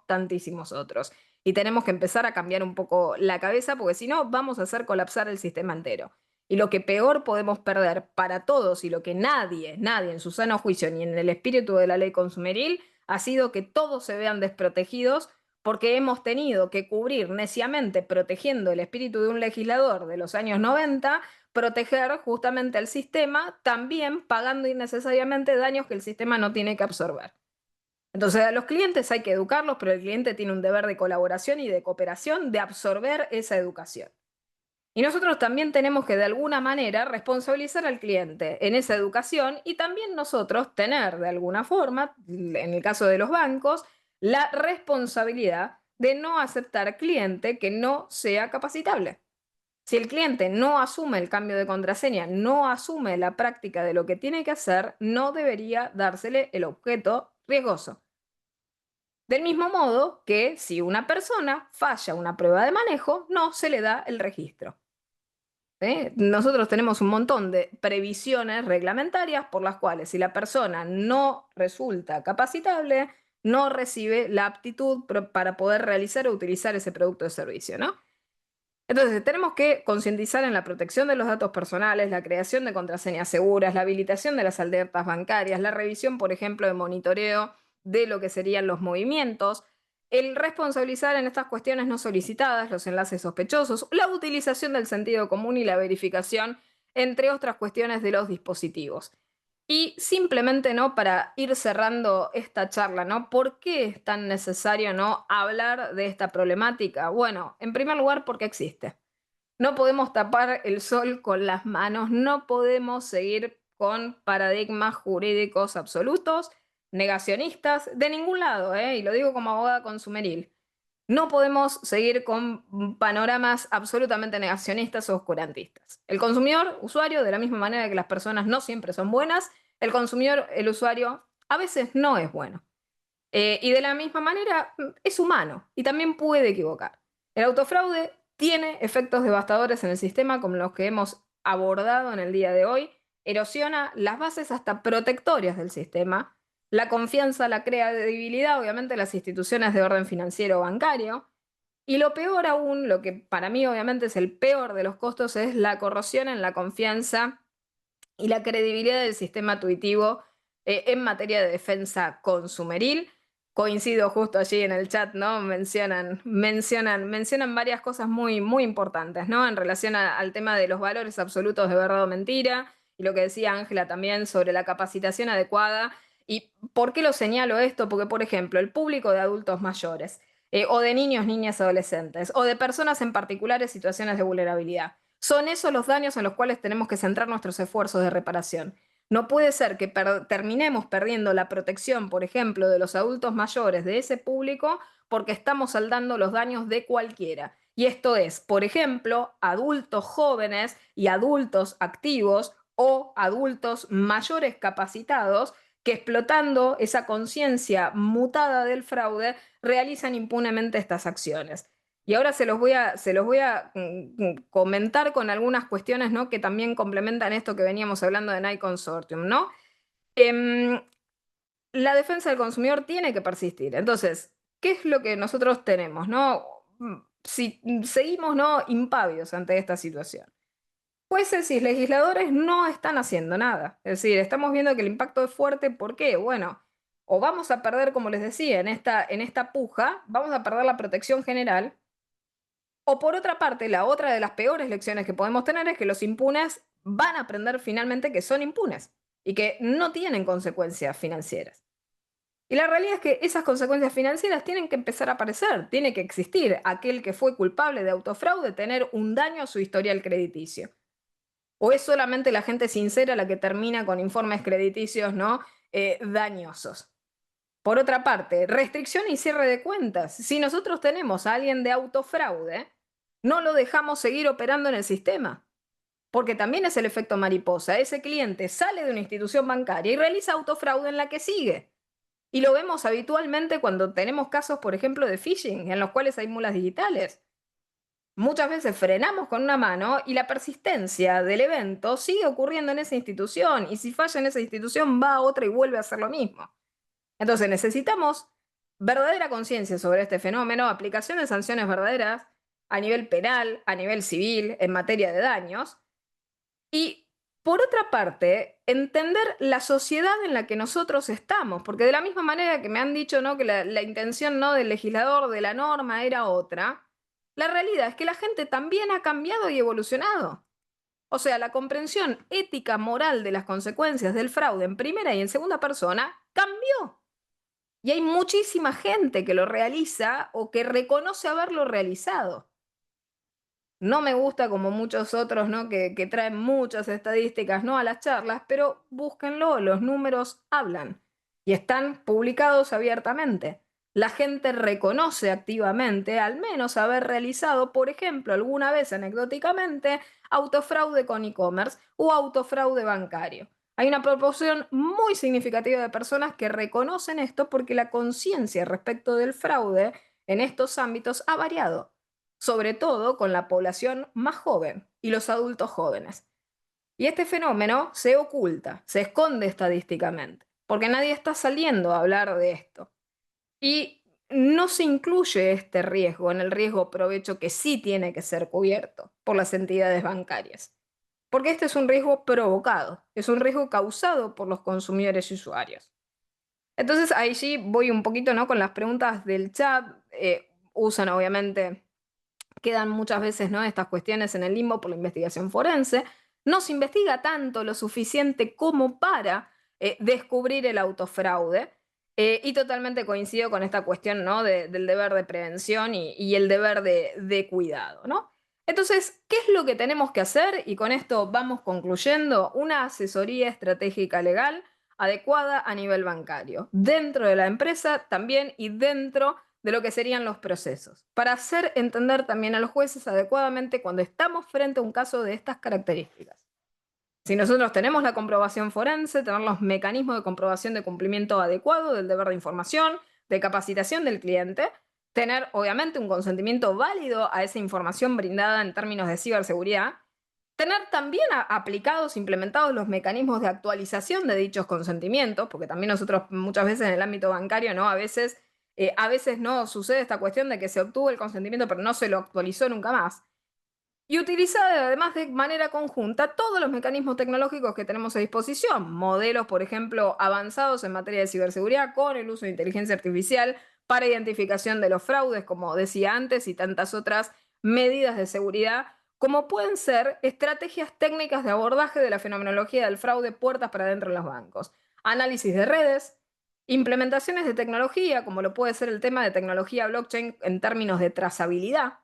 tantísimos otros. Y tenemos que empezar a cambiar un poco la cabeza porque si no vamos a hacer colapsar el sistema entero. Y lo que peor podemos perder para todos y lo que nadie en su sano juicio ni en el espíritu de la ley consumeril ha sido que todos se vean desprotegidos porque hemos tenido que cubrir neciamente protegiendo el espíritu de un legislador de los años 90, proteger justamente al sistema, también pagando innecesariamente daños que el sistema no tiene que absorber. Entonces a los clientes hay que educarlos, pero el cliente tiene un deber de colaboración y de cooperación de absorber esa educación. Y nosotros también tenemos que de alguna manera responsabilizar al cliente en esa educación y también nosotros tener de alguna forma, en el caso de los bancos, la responsabilidad de no aceptar cliente que no sea capacitable. Si el cliente no asume el cambio de contraseña, no asume la práctica de lo que tiene que hacer, no debería dársele el objeto riesgoso. Del mismo modo que si una persona falla una prueba de manejo, no se le da el registro. Nosotros tenemos un montón de previsiones reglamentarias por las cuales si la persona no resulta capacitable, no recibe la aptitud para poder realizar o utilizar ese producto o servicio, ¿no? Entonces, tenemos que concientizar en la protección de los datos personales, la creación de contraseñas seguras, la habilitación de las alertas bancarias, la revisión, por ejemplo, de monitoreo de lo que serían los movimientos, el responsabilizar en estas cuestiones no solicitadas, los enlaces sospechosos, la utilización del sentido común y la verificación, entre otras cuestiones de los dispositivos. Y simplemente, ¿no? Para ir cerrando esta charla, ¿no? ¿Por qué es tan necesario, ¿no? hablar de esta problemática? Bueno, en primer lugar, porque existe. No podemos tapar el sol con las manos, no podemos seguir con paradigmas jurídicos absolutos, negacionistas, de ningún lado, y lo digo como abogada consumeril. No podemos seguir con panoramas absolutamente negacionistas o oscurantistas. El consumidor, usuario, de la misma manera que las personas no siempre son buenas, el consumidor, el usuario, a veces no es bueno. Y de la misma manera es humano y también puede equivocar. El autofraude tiene efectos devastadores en el sistema como los que hemos abordado en el día de hoy, erosiona las bases hasta protectorias del sistema, la confianza, la credibilidad, obviamente, las instituciones de orden financiero o bancario, y lo peor aún, lo que para mí obviamente es el peor de los costos, es la corrosión en la confianza y la credibilidad del sistema tuitivo en materia de defensa consumeril. Coincido justo allí en el chat, ¿no? Mencionan varias cosas muy, muy importantes, ¿no? En relación al tema de los valores absolutos de verdad o mentira, y lo que decía Ángela también sobre la capacitación adecuada. ¿Y por qué lo señalo esto? Porque, por ejemplo, el público de adultos mayores, o de niños, niñas, adolescentes, o de personas en particulares situaciones de vulnerabilidad. Son esos los daños en los cuales tenemos que centrar nuestros esfuerzos de reparación. No puede ser que terminemos perdiendo la protección, por ejemplo, de los adultos mayores de ese público porque estamos saldando los daños de cualquiera. Y esto es, por ejemplo, adultos jóvenes y adultos activos o adultos mayores capacitados que explotando esa conciencia mutada del fraude realizan impunemente estas acciones. Y ahora se los voy a comentar con algunas cuestiones, ¿no? que también complementan esto que veníamos hablando de Nike Consortium, ¿no? Em, la defensa del consumidor tiene que persistir. Entonces, ¿qué es lo que nosotros tenemos, no? Si seguimos, ¿no? impávidos ante esta situación. Jueces y legisladores no están haciendo nada. Es decir, estamos viendo que el impacto es fuerte. ¿Por qué? Bueno, o vamos a perder, como les decía, en esta puja, vamos a perder la protección general. O por otra parte, la otra de las peores lecciones que podemos tener es que los impunes van a aprender finalmente que son impunes y que no tienen consecuencias financieras. Y la realidad es que esas consecuencias financieras tienen que empezar a aparecer, tiene que existir aquel que fue culpable de autofraude tener un daño a su historial crediticio. ¿O es solamente la gente sincera la que termina con informes crediticios, ¿no? dañosos? Por otra parte, restricción y cierre de cuentas. Si nosotros tenemos a alguien de autofraude, no lo dejamos seguir operando en el sistema, porque también es el efecto mariposa. Ese cliente sale de una institución bancaria y realiza autofraude en la que sigue. Y lo vemos habitualmente cuando tenemos casos, por ejemplo, de phishing, en los cuales hay mulas digitales. Muchas veces frenamos con una mano y la persistencia del evento sigue ocurriendo en esa institución, y si falla en esa institución va a otra y vuelve a hacer lo mismo. Entonces necesitamos verdadera conciencia sobre este fenómeno, aplicación de sanciones verdaderas a nivel penal, a nivel civil, en materia de daños. Y por otra parte, entender la sociedad en la que nosotros estamos, porque de la misma manera que me han dicho, ¿no?, que la intención, ¿no?, del legislador, de la norma era otra, la realidad es que la gente también ha cambiado y evolucionado. O sea, la comprensión ética, moral de las consecuencias del fraude en primera y en segunda persona cambió. Y hay muchísima gente que lo realiza o que reconoce haberlo realizado. No me gusta como muchos otros, ¿no?, que traen muchas estadísticas, ¿no?, a las charlas, pero búsquenlo, los números hablan y están publicados abiertamente. La gente reconoce activamente al menos haber realizado, por ejemplo, alguna vez anecdóticamente, autofraude con e-commerce o autofraude bancario. Hay una proporción muy significativa de personas que reconocen esto porque la conciencia respecto del fraude en estos ámbitos ha variado, sobre todo con la población más joven y los adultos jóvenes. Y este fenómeno se oculta, se esconde estadísticamente, porque nadie está saliendo a hablar de esto. Y no se incluye este riesgo en el riesgo provecho que sí tiene que ser cubierto por las entidades bancarias. Porque este es un riesgo provocado, es un riesgo causado por los consumidores y usuarios. Entonces ahí sí voy un poquito, ¿no?, con las preguntas del chat. Usan obviamente, quedan muchas veces, ¿no?, estas cuestiones en el limbo por la investigación forense. No se investiga tanto lo suficiente como para descubrir el autofraude. Y totalmente coincido con esta cuestión, ¿no?, del deber de prevención y el deber de cuidado, ¿no? Entonces, ¿qué es lo que tenemos que hacer? Y con esto vamos concluyendo: una asesoría estratégica legal adecuada a nivel bancario, dentro de la empresa también y dentro de lo que serían los procesos, para hacer entender también a los jueces adecuadamente cuando estamos frente a un caso de estas características. Si nosotros tenemos la comprobación forense, tener los mecanismos de comprobación de cumplimiento adecuado del deber de información, de capacitación del cliente, tener obviamente un consentimiento válido a esa información brindada en términos de ciberseguridad, tener también aplicados, implementados los mecanismos de actualización de dichos consentimientos, porque también nosotros muchas veces en el ámbito bancario, ¿no?, a veces no sucede esta cuestión de que se obtuvo el consentimiento pero no se lo actualizó nunca más. Y utilizar además de manera conjunta todos los mecanismos tecnológicos que tenemos a disposición, modelos, por ejemplo, avanzados en materia de ciberseguridad con el uso de inteligencia artificial para identificación de los fraudes, como decía antes, y tantas otras medidas de seguridad, como pueden ser estrategias técnicas de abordaje de la fenomenología del fraude puertas para adentro de los bancos, análisis de redes, implementaciones de tecnología, como lo puede ser el tema de tecnología blockchain en términos de trazabilidad,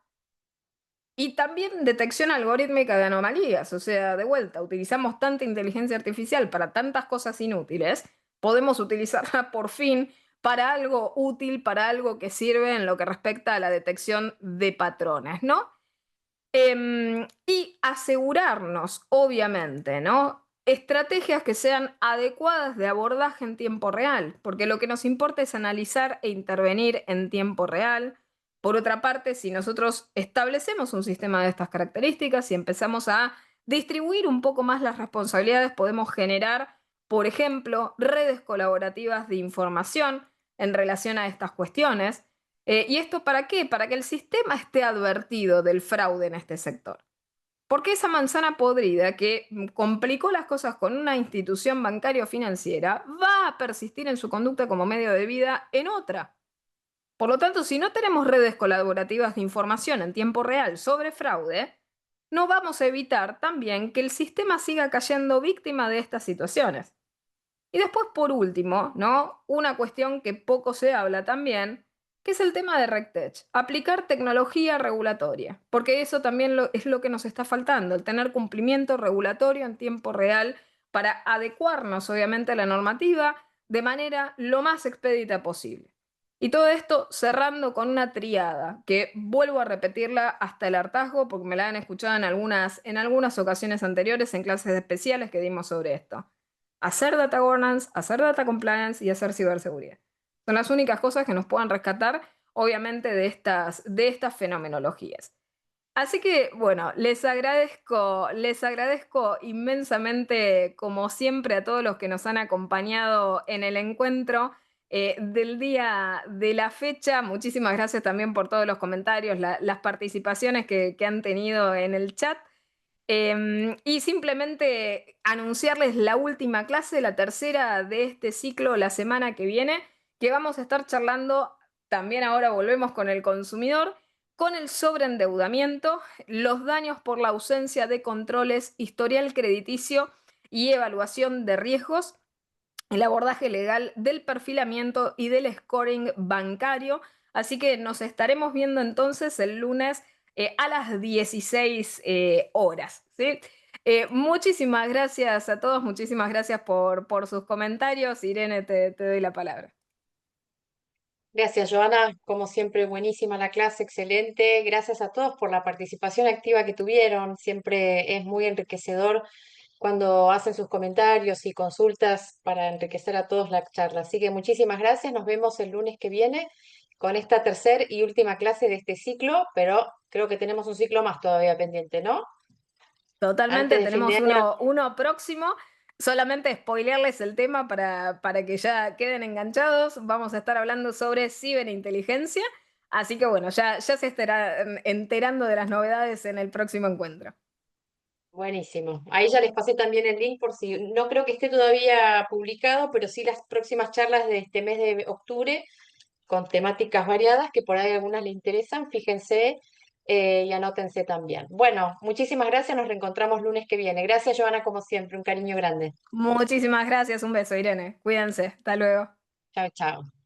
y también detección algorítmica de anomalías. O sea, de vuelta, utilizamos tanta inteligencia artificial para tantas cosas inútiles, podemos utilizarla por fin para algo útil, para algo que sirve en lo que respecta a la detección de patrones, ¿no? Y asegurarnos, obviamente, ¿no?, estrategias que sean adecuadas de abordaje en tiempo real, porque lo que nos importa es analizar e intervenir en tiempo real. Por otra parte, si nosotros establecemos un sistema de estas características y empezamos a distribuir un poco más las responsabilidades, podemos generar, por ejemplo, redes colaborativas de información en relación a estas cuestiones. ¿Y esto para qué? Para que el sistema esté advertido del fraude en este sector. Porque esa manzana podrida que complicó las cosas con una institución bancaria o financiera va a persistir en su conducta como medio de vida en otra. Por lo tanto, si no tenemos redes colaborativas de información en tiempo real sobre fraude, no vamos a evitar también que el sistema siga cayendo víctima de estas situaciones. Y después, por último, ¿no?, una cuestión que poco se habla también, que es el tema de RegTech, aplicar tecnología regulatoria, porque eso también es lo que nos está faltando, el tener cumplimiento regulatorio en tiempo real para adecuarnos, obviamente, a la normativa de manera lo más expedita posible. Y todo esto cerrando con una triada, que vuelvo a repetirla hasta el hartazgo, porque me la han escuchado en algunas ocasiones anteriores en clases especiales que dimos sobre esto. Hacer data governance, hacer data compliance y hacer ciberseguridad. Son las únicas cosas que nos puedan rescatar, obviamente, de estas fenomenologías. Así que, bueno, les agradezco inmensamente, como siempre, a todos los que nos han acompañado en el encuentro del día de la fecha. Muchísimas gracias también por todos los comentarios, las participaciones que han tenido en el chat. Y simplemente anunciarles la última clase, la tercera de este ciclo, la semana que viene, que vamos a estar charlando, también ahora volvemos con el consumidor, con el sobreendeudamiento, los daños por la ausencia de controles, historial crediticio y evaluación de riesgos, el abordaje legal del perfilamiento y del scoring bancario. Así que nos estaremos viendo entonces el lunes a las 16 horas. ¿Sí? Muchísimas gracias a todos, muchísimas gracias por sus comentarios. Irene, te doy la palabra. Gracias, Joana. Como siempre, buenísima la clase, excelente. Gracias a todos por la participación activa que tuvieron. Siempre es muy enriquecedor cuando hacen sus comentarios y consultas para enriquecer a todos la charla. Así que muchísimas gracias. Nos vemos el lunes que viene con esta tercera y última clase de este ciclo, pero creo que tenemos un ciclo más todavía pendiente, ¿no? Totalmente, Antes de fin de tenemos año. uno próximo. Solamente spoilearles el tema para que ya queden enganchados. Vamos a estar hablando sobre ciberinteligencia. Así que bueno, ya se estarán enterando de las novedades en el próximo encuentro. Buenísimo. Ahí ya les pasé también el link por si no creo que esté todavía publicado, pero sí las próximas charlas de este mes de octubre con temáticas variadas que por ahí algunas les interesan, fíjense y anótense también. Bueno, muchísimas gracias, nos reencontramos lunes que viene. Gracias, Joana, como siempre, un cariño grande. Muchísimas gracias, un beso, Irene. Cuídense, hasta luego. Chao, chao.